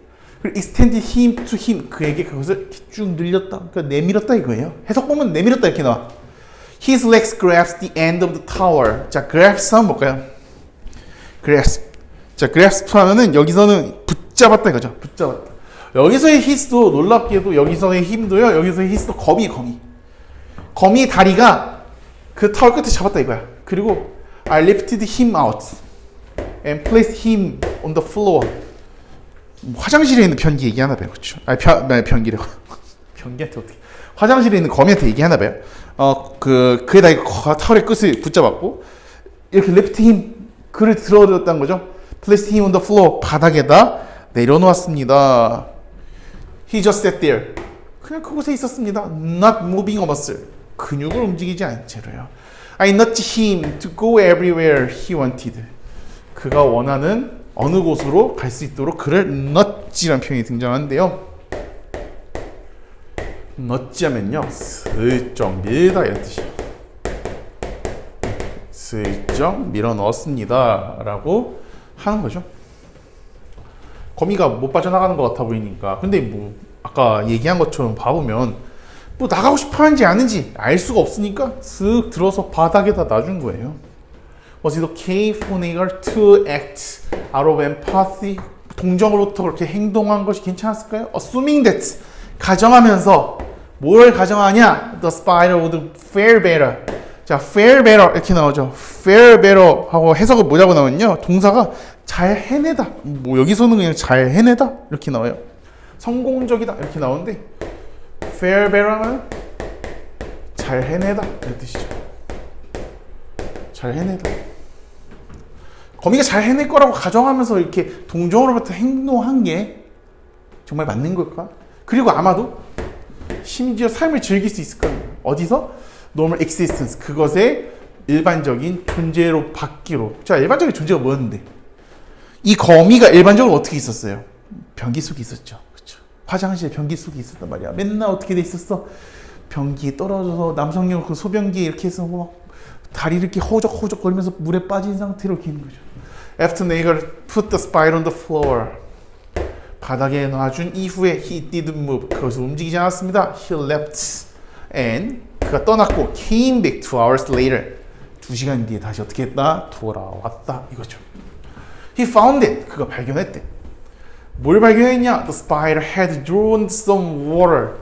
그리고 extended him to him. 그에게 그것을 이렇게 쭉 늘렸다. 그러니까 내밀었다 이거예요. 해석 보면 내밀었다 이렇게 나와. His legs grasped the end of the tower. 자, grasp 하면 뭘까요? grasp. 자, grasp 하면은 여기서는 붙잡았다 이거죠. 붙잡았다. 여기서의 his도 놀랍게도 여기서의 힘도요. 여기서의 his도 거미. 거미의 다리가 그 타월 끝에 잡았다 이거야. 그리고 I lifted him out and placed him on the floor. 화장실에 있는 변기 얘기하나 봐요. 그렇죠? 변기래요. 변기한테 어떻게? 화장실에 있는 거미한테 얘기하나 봐요. 그에다 타월의 끝을 붙잡았고 이렇게 left him 그를 들어드렸다는 거죠. placed him on the floor. 바닥에다 내려놓았습니다. He just sat there. 그냥 그곳에 있었습니다. Not moving a muscle. 근육을 움직이지 않은 채로요. I nudged him to go everywhere he wanted. 그가 원하는 어느 곳으로 갈 수 있도록 그를 nudge라는 표현이 등장하는데요. nudge 하면요. 슬쩍 밀다 이런 뜻이에요. 슬쩍 밀어 넣었습니다. 라고 하는 거죠. 거미가 못 빠져나가는 것 같아 보이니까. 근데 뭐 아까 얘기한 것처럼 봐보면 뭐 나가고 싶어 하는지 아는지 알 수가 없으니까 쓱 들어서 바닥에다 놔준 거예요. Was it okay for Negar to act out of empathy? 동정으로부터 그렇게 행동한 것이 괜찮았을까요? Assuming that 가정하면서 뭘 가정하냐? The spider would fare better. 자, fare better 이렇게 나오죠. fare better 하고 해석은 뭐라고 나오냐면요. 동사가 잘 해내다. 뭐 여기서는 그냥 잘 해내다 이렇게 나와요. 성공적이다 이렇게 나오는데 fare better 하면 잘 해내다 이런 뜻이죠. 잘 해내다. 거미가 잘 해낼 거라고 가정하면서 이렇게 동정으로부터 행동한 게 정말 맞는 걸까? 그리고 아마도 심지어 삶을 즐길 수 있을 거예요. 어디서? normal existence. 그것의 일반적인 존재로 받기로. 자, 일반적인 존재가 뭐였는데? 이 거미가 일반적으로 어떻게 있었어요? 변기 속에 있었죠. 그렇죠? 화장실에 변기 속에 있었단 말이야. 맨날 어떻게 돼 있었어? 변기에 떨어져서 남성용 그 소변기에 이렇게 해서 막 다리 이렇게 허적허적 거리면서 물에 빠진 상태로 이렇게 있는 거죠. After Negar put the spider on the floor. 바닥에 놔준 이후에 he didn't move. 그것을 움직이지 않았습니다. He left and 그가 떠났고 came back 2 hours later. 2시간 뒤에 다시 어떻게 했다? 돌아왔다 이거죠. He found it. 그가 발견했대. 뭘 발견했냐? The spider had drawn some water,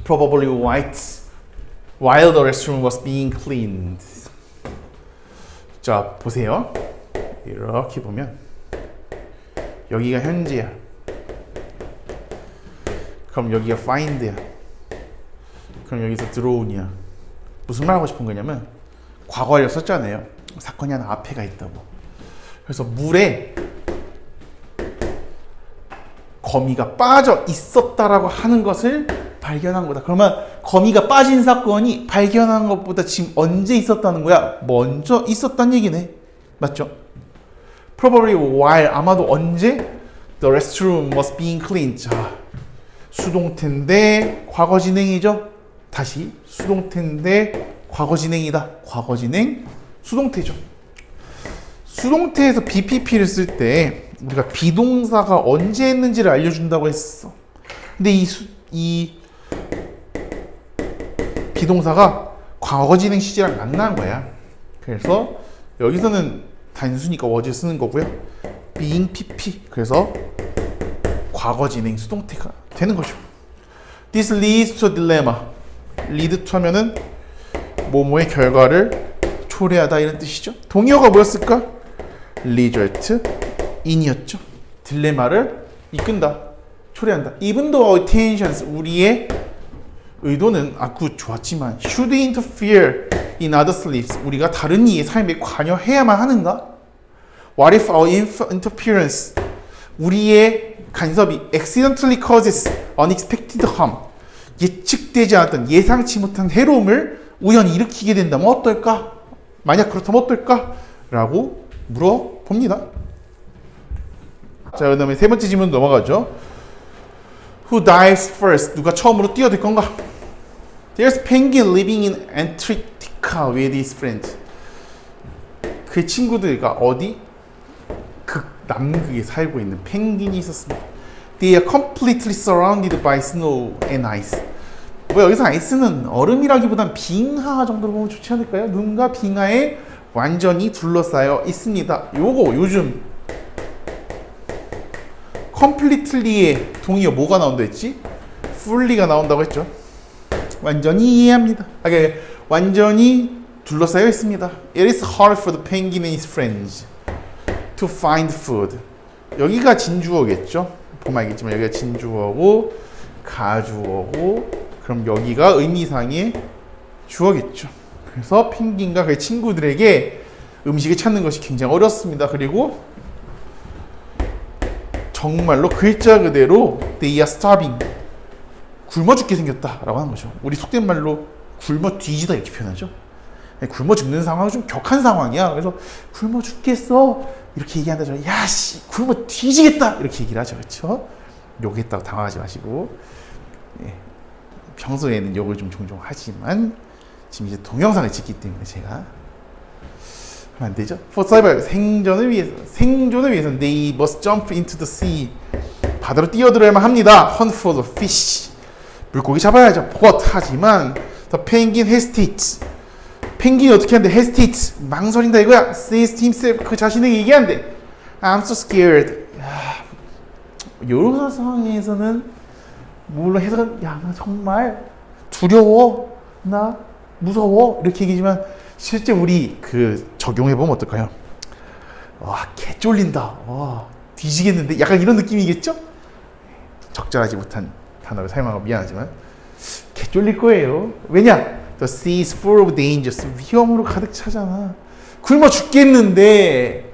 probably white, while the restroom was being cleaned. 자, 보세요. 이렇게 보면 여기가 현재야. 그럼 여기가 find야. 그럼 여기서 draw이야. 무슨 말 하고 싶은 거냐면 과거를 썼잖아요. 사건이 하나 앞에가 있다고. 그래서 물에 거미가 빠져 있었다라고 하는 것을 발견한 거다. 그러면 거미가 빠진 사건이 발견한 것보다 지금 언제 있었다는 거야? 먼저 있었다는 얘기네. 맞죠? Probably while 아마도 언제? The restroom was being cleaned. 자, 수동태인데 과거 진행이죠. 다시 수동태인데 과거 진행이다. 과거 진행 수동태죠. 수동태에서 BPP를 쓸 때 우리가 비동사가 언제 했는지를 알려준다고 했어. 근데 이 비동사가 과거 진행 시제랑 만난 거야. 그래서 여기서는 단수니까 was 쓰는 거고요. being PP 그래서 과거 진행 수동태가 되는 거죠. This leads to a dilemma. lead to 하면은 뭐뭐의 결과를 초래하다 이런 뜻이죠. 동의어가 뭐였을까? result in이었죠. 딜레마를 이끈다, 초래한다. Even though our intentions 우리의 의도는 아주 좋았지만 should interfere in others' lives 우리가 다른 이의 삶에 관여해야만 하는가? What if our interference 우리의 간섭이 accidentally causes unexpected harm 예측되지 않았던 예상치 못한 해로움을 우연히 일으키게 된다면 어떨까? 만약 그렇다면 어떨까? 라고 물어봅니다. 자, 그 다음에 세 번째 질문 넘어가죠. Who dives first? 누가 처음으로 뛰어들 건가? There's penguin living in Antarctica with his friends. 그 친구들과 어디? 남극에 살고 있는 펭귄이 있었습니다. They are completely surrounded by snow and ice. 뭐 여기서 아이스는 얼음이라기보단 빙하 정도로 보면 좋지 않을까요? 눈과 빙하에 완전히 둘러싸여 있습니다. 요거 요즘 completely의 동의어 뭐가 나온다 했지? fully가 나온다고 했죠. 완전히 이해합니다. 완전히 둘러싸여 있습니다. It is hard for the penguin and his friends to find food. 여기가 진주어겠죠. 보면 알겠지만 여기가 진주어고 가주어고 그럼 여기가 의미상의 주어겠죠. 그래서 펭귄과 그의 친구들에게 음식을 찾는 것이 굉장히 어렵습니다. 그리고 정말로 글자 그대로 they are starving 굶어 죽게 생겼다라고 하는 거죠. 우리 속된 말로 굶어 뒤지다 이렇게 표현하죠. 굶어 죽는 상황은 좀 격한 상황이야. 그래서 굶어 죽겠어 이렇게 얘기한다죠. 야씨 굶어 뒤지겠다 이렇게 얘기를 하죠. 그렇죠? 욕했다고 당황하지 마시고 예, 평소에는 욕을 좀 종종 하지만 지금 이제 동영상을 찍기 때문에 제가 하면 안 되죠. For survival 생존을 위해서는 they must jump into the sea 바다로 뛰어들어야만 합니다. Hunt for the fish 물고기 잡아야죠. But 하지만 the penguin hesitates 펭귄이 어떻게 한대? hesitate, 망설인다 이거야. says to himself, 그 자신에게 얘기한대. I'm so scared. 여러 상황에서는 물론 해석은 야, 나 정말 두려워, 나 무서워 이렇게 얘기지만 실제 우리 그 적용해보면 어떨까요? 와, 개 쫄린다. 와, 뒤지겠는데? 약간 이런 느낌이겠죠? 적절하지 못한 단어를 사용하고 미안하지만 개 쫄릴 거예요. 왜냐? The sea is full of dangers. 위험으로 가득 차잖아. 굶어 죽겠는데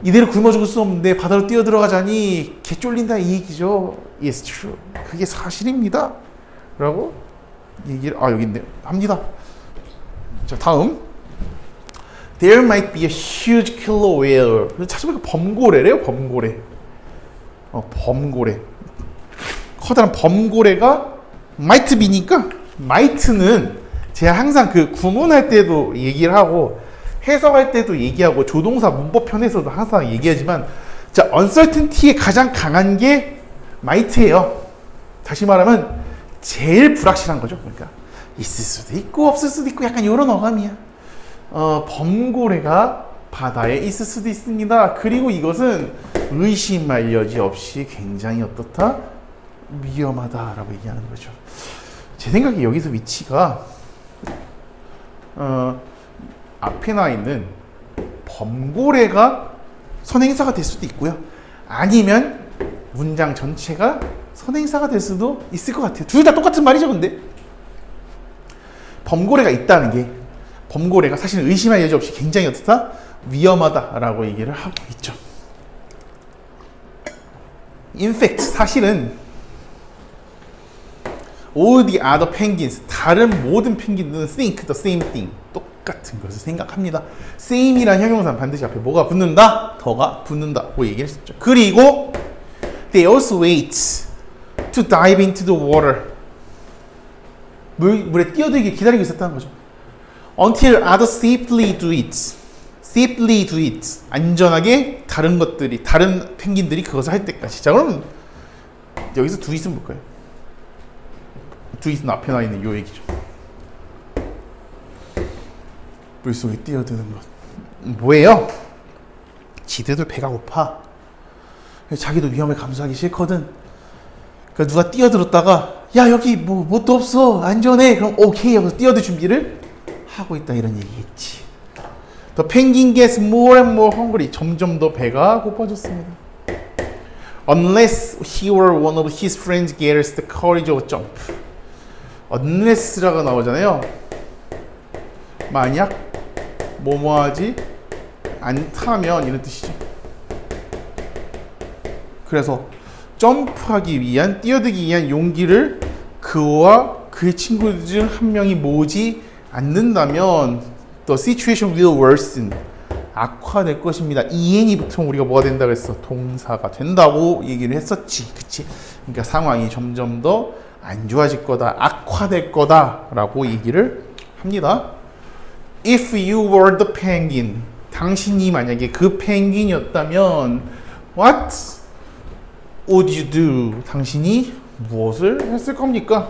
이대로 굶어 죽을 수 없는데 바다로 뛰어 들어가자니 개 쫄린다 이 얘기죠. It's true. 그게 사실입니다. 라고 얘기를 여기 있네요. 합니다. 자, 다음. There might be a huge killer whale. 찾아보니까 범고래래요. 범고래. 범고래. 커다란 범고래가 might be니까 might는 제가 항상 그 구문할 때도 얘기를 하고 해석할 때도 얘기하고 조동사 문법 편에서도 항상 얘기하지만 자, uncertainty에 가장 강한 게 might예요. 다시 말하면 제일 불확실한 거죠. 그러니까 있을 수도 있고 없을 수도 있고 약간 이런 어감이야. 범고래가 바다에 있을 수도 있습니다. 그리고 이것은 의심할 여지 없이 굉장히 어떻다? 위험하다라고 얘기하는 거죠. 제 생각에 여기서 위치가 앞에 나 있는 범고래가 선행사가 될 수도 있고요. 아니면 문장 전체가 선행사가 될 수도 있을 것 같아요. 둘 다 똑같은 말이죠, 근데. 범고래가 있다는 게 범고래가 사실은 의심할 여지 없이 굉장히 어떻다? 위험하다라고 얘기를 하고 있죠. In fact, 사실은 all the other penguins, 다른 모든 펭귄들은 think the same thing, 똑같은 것을 생각합니다. same이란 형용사는 반드시 앞에 뭐가 붙는다? 더가 붙는다고 얘기를 했었죠. 그리고 they also wait to dive into the water. 물에 뛰어들기 기다리고 있었다는 거죠. Until others safely do it. safely do it. 안전하게 다른 펭귄들이 그것을 할 때까지. 자, 그러면 여기서 do it은 뭘까요? do it은 앞에 나 있는 요 얘기죠. 물속에 뛰어드는 것. 뭐예요? 지들도 배가 고파. 자기도 위험을 감수하기 싫거든. 그러니까 누가 뛰어들었다가 야, 여기 뭣도 없어, 안전해, 그럼 오케이 하고 뛰어들 준비를 하고 있다 이런 얘기겠지. The penguin gets more and more hungry. 점점 더 배가 고파졌습니다. Unless he or one of his friends gathers the courage of jump. Unless라고 나오잖아요. 만약 뭐뭐하지 않다면 이런 뜻이죠. 그래서 점프하기 위한, 뛰어들기 위한 용기를 그와 그의 친구들 중 한 명이 모으지 않는다면 the situation will worsen. 악화될 것입니다. EN이 붙으면 우리가 뭐가 된다고 했어? 동사가 된다고 얘기를 했었지. 그치? 그러니까 상황이 점점 더 안 좋아질 거다, 악화될 거다 라고 얘기를 합니다. If you were the penguin, 당신이 만약에 그 펭귄이었다면 what would you do? 당신이 무엇을 했을 겁니까?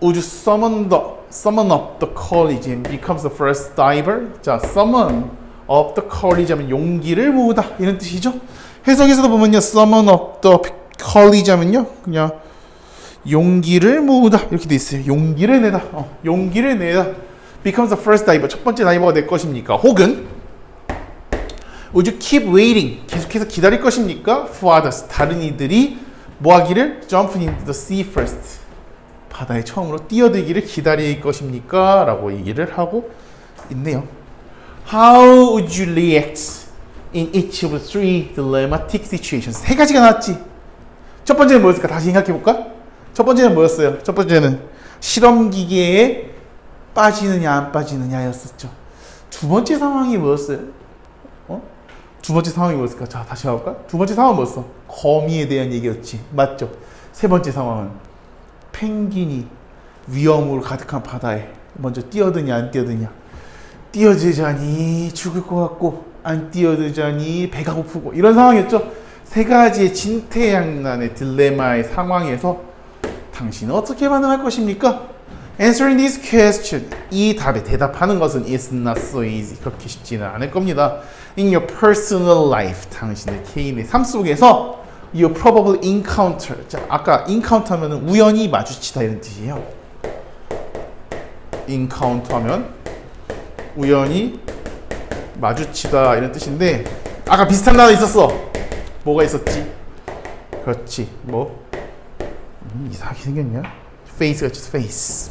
Would you summon up the courage and become the first diver? 자, summon up the courage 하면 용기를 모으다 이런 뜻이죠. 해석에서도 보면요, summon up the courage 하면요, 그냥 용기를 모으다 이렇게 돼 있어요. 용기를 내다, 용기를 내다. Become the first diver, 첫 번째 다이버가 될 것입니까? 혹은 Would you keep waiting? 계속해서 기다릴 것입니까? For others, 다른 이들이 뭐 하기를? Jump into the sea first, 바다에 처음으로 뛰어들기를 기다릴 것입니까? 라고 얘기를 하고 있네요. How would you react in each of the three dilemmatic situations? 세 가지가 나왔지. 첫 번째는 뭐였을까? 다시 생각해볼까? 첫 번째는 뭐였어요? 첫 번째는 실험기계에 빠지느냐 안 빠지느냐였었죠. 두 번째 상황이 뭐였어요? 두 번째 상황이 뭐였을까? 자, 다시 가볼까? 두 번째 상황은 뭐였어? 거미에 대한 얘기였지. 맞죠? 세 번째 상황은 펭귄이 위험으로 가득한 바다에 먼저 뛰어드냐 안 뛰어드냐. 뛰어들자니 죽을 것 같고 안 뛰어들자니 배가 고프고 이런 상황이었죠. 세 가지의 진퇴양난의 딜레마의 상황에서 당신은 어떻게 반응할 것입니까? Answering this question, 이 답에 대답하는 것은 is not so easy. 그렇게 쉽지는 않을 겁니다. In your personal life, 당신의 개인의 삶 속에서 you probably encounter. 자, 아까 encounter 하면은 우연히 마주치다 이런 뜻이에요. encounter 하면 우연히 마주치다 이런 뜻인데 아까 비슷한 단어 있었어. 뭐가 있었지? 그렇지. 뭐 이상하게 생겼냐? face가 있지.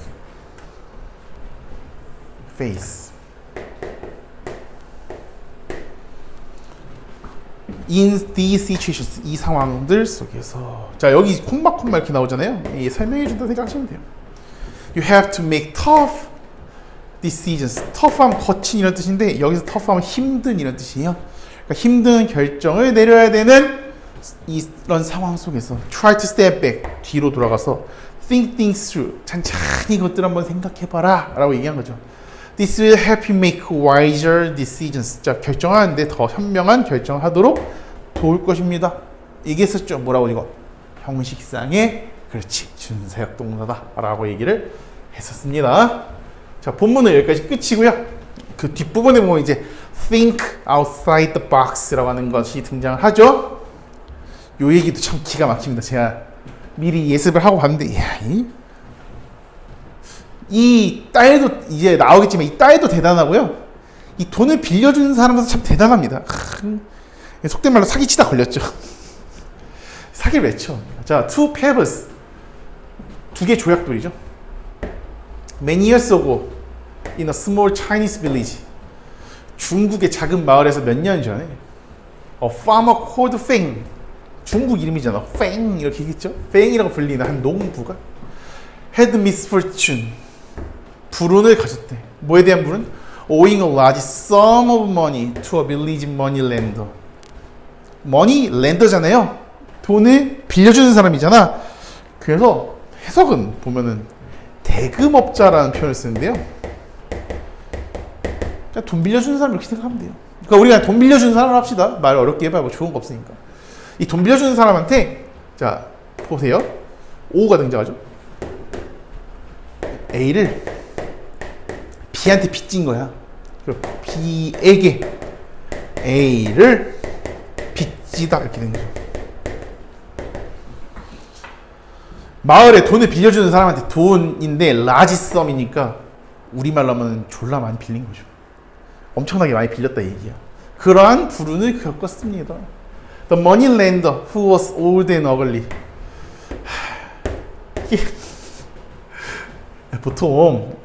face. In these situations, 이 상황들 속에서 자 여기 콤마 이렇게 나오잖아요. 이 설명해 준다 생각하시면 돼요. You have to make tough decisions. tough하면 거친 이런 뜻인데 여기서 tough하면 힘든 이런 뜻이에요. 그러니까 힘든 결정을 내려야 되는 이런 상황 속에서 try to step back, 뒤로 돌아가서 think things through, 찬찬히 이것들 한번 생각해봐라 라고 얘기한 거죠. This will help you make wiser decisions. 자, 결정하는데 더 현명한 결정을 하도록 도울 것입니다. 얘기했었죠. 뭐라고 이거? 형식상의 그렇지 준사역 동사다 라고 얘기를 했었습니다. 자, 본문은 여기까지 끝이고요. 그 뒷부분에 보면 이제 think outside the box라고 하는 것이 등장을 하죠. 요 얘기도 참 기가 막힙니다. 제가 미리 예습을 하고 봤는데 이야, 이 딸도 이제 나오겠지만 이 딸도 대단하고요. 이 돈을 빌려주는 사람도 참 대단합니다. 속된 말로 사기치다 걸렸죠. 사기를 왜 쳐? 자, two pebbles 두 개 조약돌이죠. Many years ago in a small Chinese village 중국의 작은 마을에서 몇 년 전에 a farmer called Feng 중국 이름이잖아. Feng 이렇게 얘기했죠. Feng이라고 불리는 한 농부가 had misfortune 불운을 가졌대. 뭐에 대한 불운? Owing a large sum of money to a village moneylender. moneylender잖아요. 돈을 빌려주는 사람이잖아. 그래서 해석은 보면은 대금업자라는 표현을 쓰는데요. 돈 빌려주는 사람 이렇게 생각하면 돼요. 그러니까 우리가 돈 빌려주는 사람을 합시다. 말 어렵게 해봐야 뭐 좋은 거 없으니까. 이 돈 빌려주는 사람한테 자 보세요. O가 등장하죠. A를 B한테 빚진 거야. B에게 A를 빚지다 이렇게 된 거죠. 마을에 돈을 빌려주는 사람한테 돈인데 라지 썸이니까 우리말로 하면 졸라 많이 빌린 거죠. 엄청나게 많이 빌렸다 얘기야. 그러한 불운을 겪었습니다. The moneylender who was old and ugly. 보통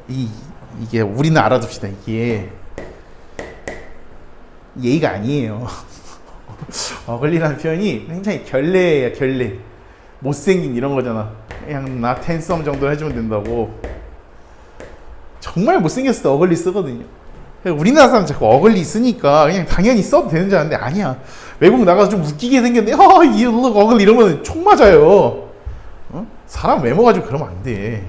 이게 우리는 알아둡시다. 이게 예의가 아니에요. ugly라는 표현이 굉장히 결례야 결례. 못생긴 이런 거잖아. 그냥 나 텐썸 정도 해주면 된다고. 정말 못생겼을 때 어글리 쓰거든요. 우리나라 사람 자꾸 어글리 쓰니까 그냥 당연히 써도 되는 줄 알았는데 아니야. 외국 나가서 좀 웃기게 생겼는데 you look ugly 이러면 총 맞아요. 어? 사람 외모 가지고 그러면 안 돼.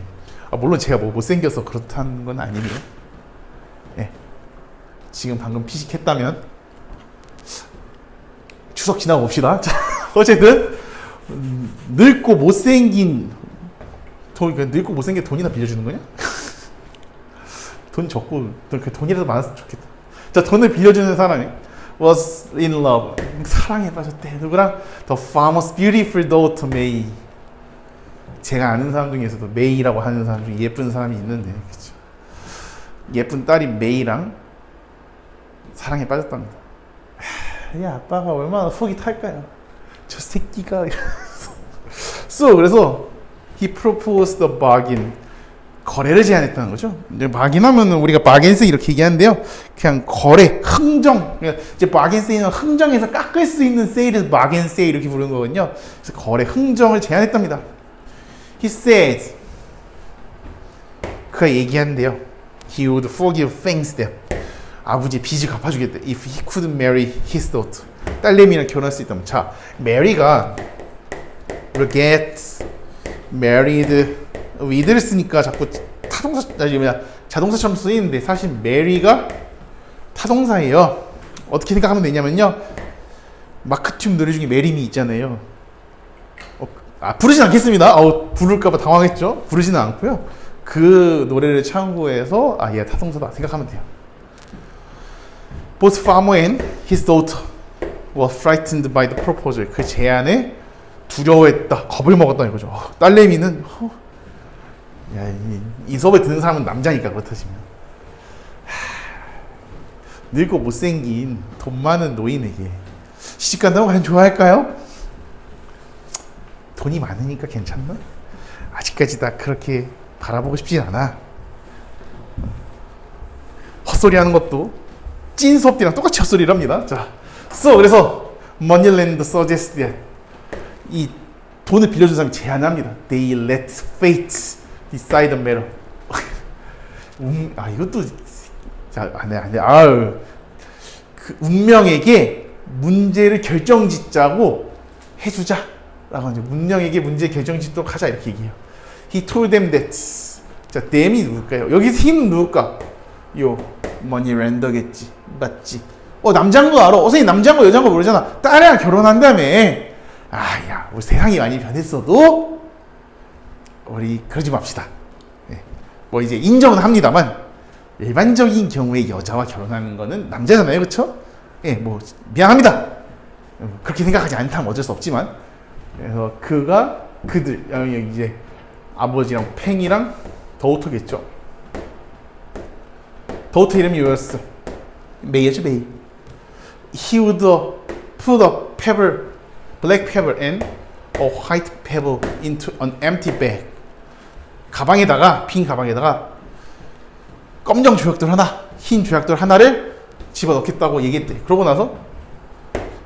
물론 제가 뭐 못생겨서 그렇다는 건 아니에요. 네. 지금 방금 피식했다면 추석 지나고 봅시다. 자, 어쨌든 늙고 못생긴 늙고 못생긴 돈이나 빌려주는 거냐? 돈 적고 돈이라도 많았으면 좋겠다. 자, 돈을 빌려주는 사람이 was in love. 사랑에 빠졌대. 누구랑? The farmer's beautiful daughter May. 제가 아는 사람 중에서도 메이라고 하는 사람 중에 예쁜 사람이 있는데, 그렇죠? 예쁜 딸이 메이랑 사랑에 빠졌답니다. 야, 아빠가 얼마나 속이 탈까요? 저 새끼가. 그래서 he proposed the bargain. 거래를 제안했다는 거죠. 이제 bargain하면 우리가 bargain 이렇게 얘기하는데요. 그냥 거래, 흥정. 그러니까 이제 bargain sale은 흥정해서 깎을 수 있는 sale을 bargain sale 이렇게 부르는 거거든요. 그래서 거래, 흥정을 제안했답니다. He said, 그가 얘기한대요. He would forgive things that 아버지의 빚을 갚아주겠대. If he could marry his daughter. 딸내미랑 결혼할 수 있다면. 자, Mary가 will get married with를 쓰니까 자꾸 자동사처럼 쓰이는데 사실 Mary가 타동사예요. 어떻게 생각하면 되냐면요. 마크튠 노래 중에 메리미 있잖아요. 부르진 않겠습니다. 부를까봐 당황했죠. 부르지는 않고요. 그 노래를 참고해서 얘 타동사다 생각하면 돼요. Both farmer and his daughter were frightened by the proposal. 그 제안에 두려워했다, 겁을 먹었다 이거죠. 딸내미는 이 수업에 듣는 사람은 남자니까 그렇다 치면 늙고 못생긴 돈 많은 노인에게 시집간다고 과연 좋아할까요? 돈이 많으니까 괜찮나? 아직까지 다 그렇게 바라보고 싶진 않아. 헛소리 하는 것도 찐 수업들이랑 똑같이 헛소리를 합니다. 자, 그래서 Moneyland suggests that 이 돈을 빌려준 사람이 제안합니다. They let fate decide the matter. 이것도 안돼. 그 운명에게 문제를 결정짓자고 해주자라고 하죠. 운명에게 문제 결정짓도록 하자 이렇게 얘기해요. He told them that. 자, them이 누굴까요? 여기서 he는 누굴까? Moneylander겠지. 맞지? 남자인 거 알아. 선생님 남자인 거 여자인 거 모르잖아. 딸이랑 결혼한다며. 우리 세상이 많이 변했어도 우리 그러지 맙시다. 이제 인정은 합니다만 일반적인 경우에 여자와 결혼하는 거는 남자잖아요, 그렇죠? 미안합니다. 그렇게 생각하지 않다면 어쩔 수 없지만, 그래서 그들 이제 아버지랑 팽이랑 더우터겠죠. 더우터 이름이 뭐였어? 메이였죠, 메이. He would put a black pebble and a white pebble into an empty bag. 빈 가방에다가 검정 조약돌 하나, 흰 조약돌 하나를 집어넣겠다고 얘기했대. 그러고 나서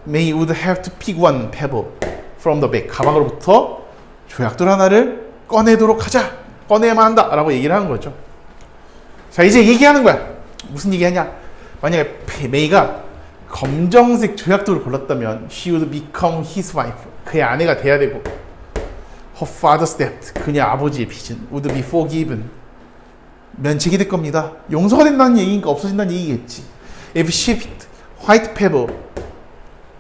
May would have to pick one pebble from the bag. 가방으로부터 조약돌 하나를 꺼내도록 하자. 꺼내야만 한다. 라고 얘기를 하는 거죠. 자, 이제 얘기하는 거야. 무슨 얘기하냐? 만약에 메이가 검정색 조약돌을 골랐다면 she would become his wife. 그의 아내가 돼야 되고 her father's debt. 그녀 아버지의 빚은 would be forgiven. 면책이 될 겁니다. 용서가 된다는 얘기니까 없어진다는 얘기겠지. If she picked white pebble.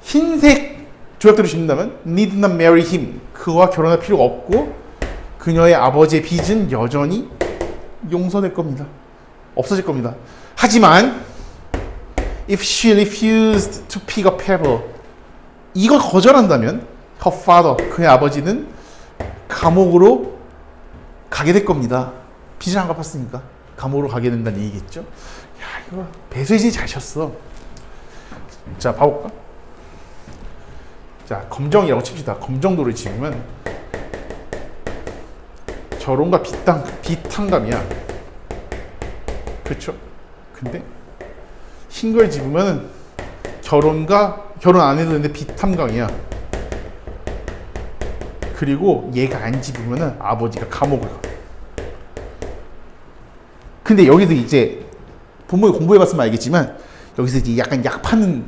흰색 조약돌을 줍는다면 need not marry him. 그와 결혼할 필요가 없고 그녀의 아버지의 빚은 여전히 용서될 겁니다. 없어질 겁니다. 하지만 if she refused to pick a pebble, 이걸 거절한다면 her father, 그의 아버지는 감옥으로 가게 될 겁니다. 빚을 안 갚았으니까 감옥으로 가게 된다는 얘기겠죠. 이거 배수진이 잘 쳤어. 자, 봐볼까? 자, 검정이라고 칩시다. 검정도를 집으면 결혼과 빚탕감이야. 그렇죠? 근데 흰 걸 집으면 결혼 안 해도 되는데 빚탕감이야. 그리고 얘가 안 집으면 아버지가 감옥을 가. 근데 여기서 이제 본문에 공부해봤으면 알겠지만 여기서 이제 약간 약 파는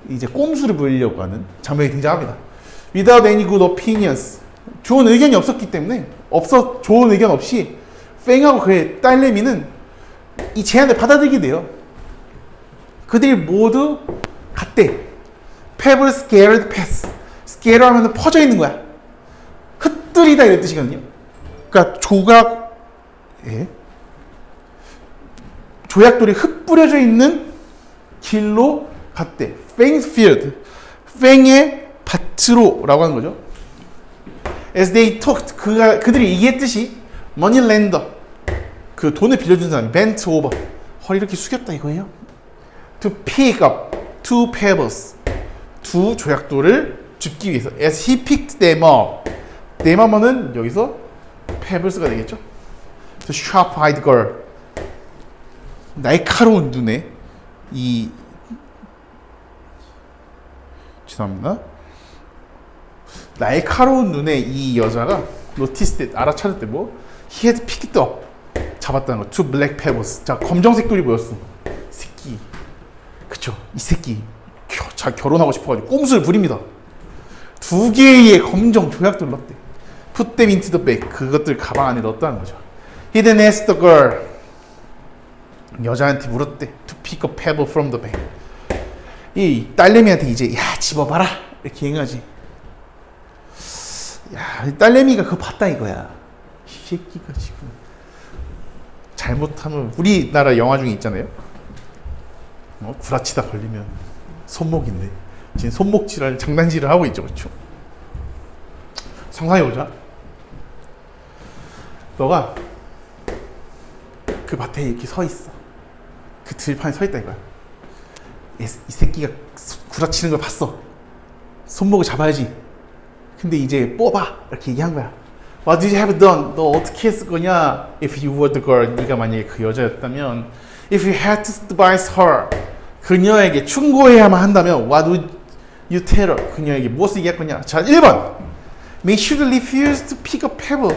이제 꼼수를 부리려고 하는 장면이 등장합니다. Without any good opinions. 좋은 의견이 없었기 때문에 좋은 의견 없이 팽하고 그의 딸내미는 이 제안을 받아들이게 돼요. 그들이 모두 갔대. Pebble scared pass. scare 하면 퍼져 있는 거야. 흩뜨리다 이런 뜻이거든요. 그러니까 조약돌이 흩뿌려져 있는 길로 갔대. Fang's field. 팽의 밭으로라고 하는 거죠. As they talked, 그들이 얘기했듯이 Moneylender, 그 돈을 빌려준 사람이 bent over, 허리 이렇게 숙였다 이거예요. To pick up two pebbles, 두 조약돌을 줍기 위해서. As he picked them up, them up은 여기서 pebbles가 되겠죠. The sharp-eyed girl, 날카로운 눈에 죄송합니다. 날카로운 눈에 이 여자가 noticed it, 알아차렸대. he had picked up, 잡았다는 거. two black pebbles. 자, 검정색 돌이 뭐였어? 새끼. 그쵸? 이 새끼 자, 결혼하고 싶어가지고 꼼수를 부립니다. 두 개의 검정 조약돌을 넣었대. put them into the bag. 그것들 가방 안에 넣었다는 거죠. he then asked the girl, 여자한테 물었대. to pick a pebble from the bag. 이 딸내미한테 이제 집어봐라 이렇게 얘기하지. 딸내미가 그거 봤다 이거야. 이 새끼가 지금 잘못하면 우리나라 영화 중에 있잖아요. 구라치다 걸리면 손목인데 지금 손목질을 장난질을 하고 있죠, 그렇죠? 상상해보자. 너가 그 밭에 이렇게 서 있어. 그 들판에 서 있다 이거야. 이 새끼가 구라치는 걸 봤어. 손목을 잡아야지. 근데 이제 뽑아 이렇게 얘기한 거야. What did you have done? 너 어떻게 했을 거냐? If you were the girl, 네가 만약에 그 여자였다면, if you had to advise her, 그녀에게 충고해야만 한다면, what would you tell her? 그녀에게 무엇을 얘기할 거냐? 자, 1번. Make sure to refuse to pick a pebble.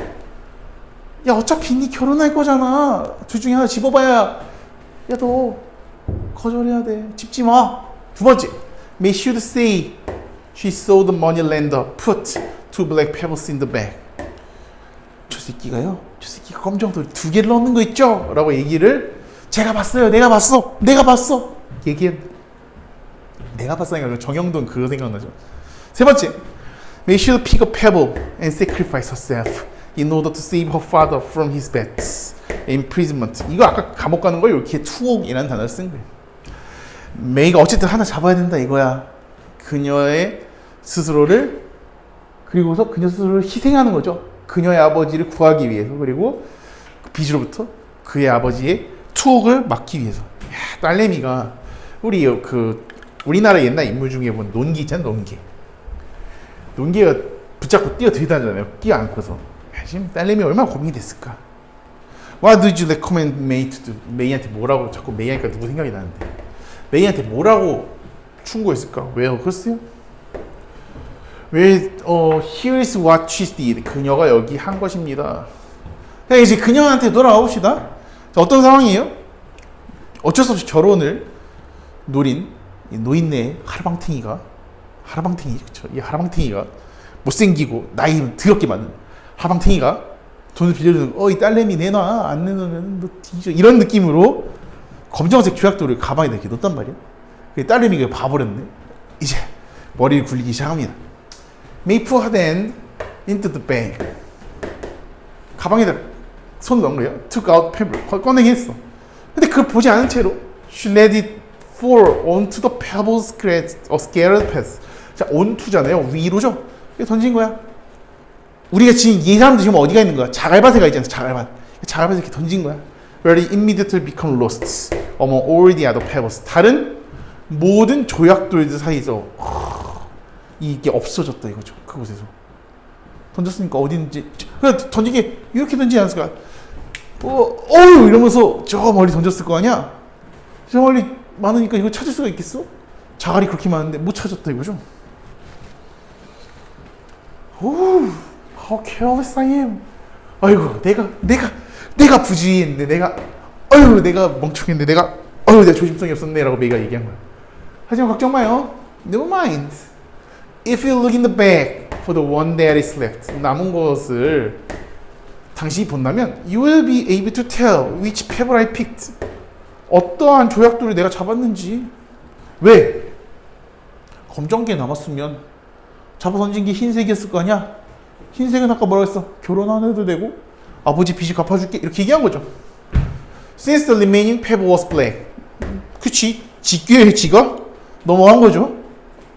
야, 어차피 네 결혼할 거잖아. 둘 중에 하나 집어봐야. 야, 너 거절해야 돼. 집지 마. 두 번째. Make sure to say she saw the money lender put 2 black pebbles in the bag. 저 새끼가 검정돌 2개를 넣는 거 있죠? 라고 얘기를 제가 봤어요. 내가 봤어. 얘기해. 내가 봤으니까 정영돈 그거 생각나죠. 세 번째. Make sure to pick a pebble and sacrifice herself in order to save her father from his bad imprisonment. 이거 아까 감옥 가는 걸 이렇게 투옥이라는 단어를 쓴 거예요. 메이가 어쨌든 하나 잡아야 된다 이거야. 그녀의 스스로를 그리고서 그녀 스스로를 희생하는 거죠. 그녀의 아버지를 구하기 위해서 그리고 빚으로부터 그의 아버지의 투옥을 막기 위해서. 야, 딸내미가 우리나라 옛날 인물 중에 본 논기 있잖아. 논기가 붙잡고 뛰어들다잖아요. 끼어 안고서. 지금 딸내미 얼마나 고민이 됐을까. What did you recommend May to do? 메이한테 뭐라고 자꾸 메이 하니까 누구 생각이 나는데 메이한테 뭐라고 충고했을까? 왜요? 글쎄요. Here is what she did. 그녀가 여기 한 것입니다. 이제 그녀한테 돌아와 봅시다. 자, 어떤 상황이에요? 어쩔 수 없이 결혼을 노린 이 노인네 하라방탱이죠. 이 하라방탱이가 못생기고 나이 더럽게 많은 하라방탱이가 돈을 빌려주는 이 딸내미 내놔. 안 내놓으면 너 뒤져. 이런 느낌으로 검정색 조약돌을 가방에 이렇게 넣었단 말이야. 딸내미가 봐버렸네. 이제 머리를 굴리기 시작합니다. May put her hand into the bag. 가방에다 손을 넣은 거예요. Took out pebble. 꺼내게 했어. 근데 그걸 보지 않은 채로 She let it fall onto the pebbles scattered path. 자, onto잖아요. 위로죠. 던진 거야. 우리가 지금 이 사람들 지금 어디가 있는 거야? 자갈밭에 가 있잖아. 자갈밭에 이렇게 던진 거야. Where it immediately become lost among all the other pebbles. 다른 모든 조약돌들 사이에서 이게 없어졌다 이거죠. 그곳에서 던졌으니까 어딘지 그냥 던지게 이렇게 던지지 않았을까? 이러면서 저 멀리 던졌을 거 아니야? 저 멀리 많으니까 이거 찾을 수가 있겠어? 자갈이 그렇게 많은데 못 찾았다 이거죠. How careless I am. 아이고 내가 부주의했는데 내가 멍청했는데 내가 조심성이 없었네라고 메이가 얘기한 거야. 하지만 걱정 마요. Never mind. If you look in the bag for the one that is left, 남은 것을 당신이 본다면 you will be able to tell which pebble I picked. 어떠한 조약돌을 내가 잡았는지. 왜? 검정게 남았으면 잡아 던진 게 흰색이었을 거 아니야? 흰색은 아까 뭐라고 했어? 결혼 안 해도 되고 아버지 빚이 갚아줄게 이렇게 얘기한 거죠. Since the remaining pebble was black. 그치? 지귀에 지가 넘어간 거죠.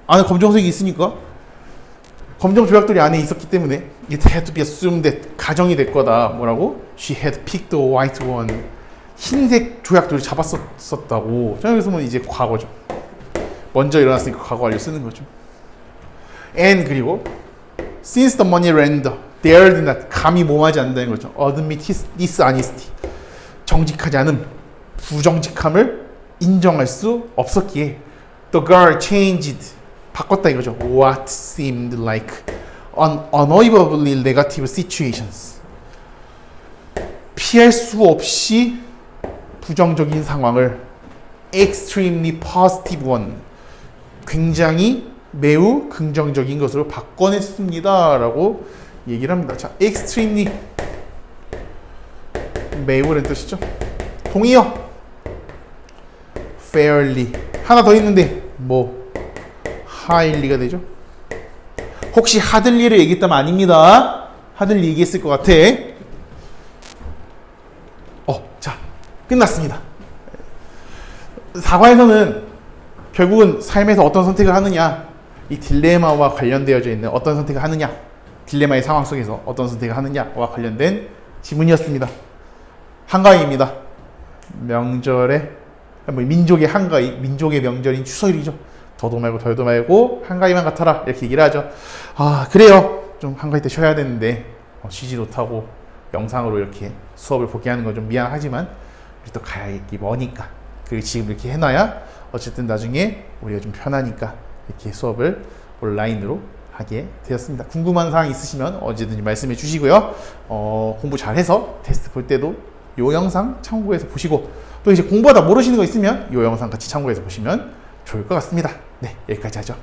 안에 검정색이 있으니까 검정 조약돌이 안에 있었기 때문에 it had to be assumed that 가정이 될 거다. 뭐라고? She had picked the white one. 흰색 조약돌을 잡았었다고. 자, 여기서 이제 과거죠. 먼저 일어났으니까 과거 완료 쓰는 거죠. And 그리고 since the money lender dared not 감히 몸하지 않는다는 거죠. admit his dishonesty 정직하지 않음 부정직함을 인정할 수 없었기에 the girl changed 바꿨다 이거죠. What seemed like unavoidably negative situations. 피할 수 없이 부정적인 상황을 extremely positive one. 굉장히 매우 긍정적인 것으로 바꿔냈습니다. 라고 얘기를 합니다. 자, extremely 매우라는 뜻이죠. 동의어 fairly 하나 더 있는데 highly가 되죠. 혹시 하들리를 얘기했다면 아닙니다. 하들리 얘기했을 것 같아. 자 끝났습니다. 사과에서는 결국은 삶에서 어떤 선택을 하느냐, 이 딜레마와 관련되어져 있는 어떤 선택을 하느냐, 딜레마의 상황 속에서 어떤 선택을 하느냐와 관련된 지문이었습니다. 한가위입니다. 명절에 민족의 한가위, 민족의 명절인 추석이죠. 더도 말고 덜도 말고 한가위만 같아라 이렇게 얘기를 하죠. 아 그래요. 좀 한가위 때 쉬어야 되는데 쉬지 못하고 영상으로 이렇게 수업을 보게 하는 건 좀 미안하지만 우리 또 가야겠기 뭐니까 그리고 지금 이렇게 해놔야 어쨌든 나중에 우리가 좀 편하니까 이렇게 수업을 온라인으로 하게 되었습니다. 궁금한 사항 있으시면 언제든지 말씀해 주시고요. 공부 잘해서 테스트 볼 때도 이 영상 참고해서 보시고 또 이제 공부하다 모르시는 거 있으면 이 영상 같이 참고해서 보시면 좋을 것 같습니다. 네, 여기까지 하죠.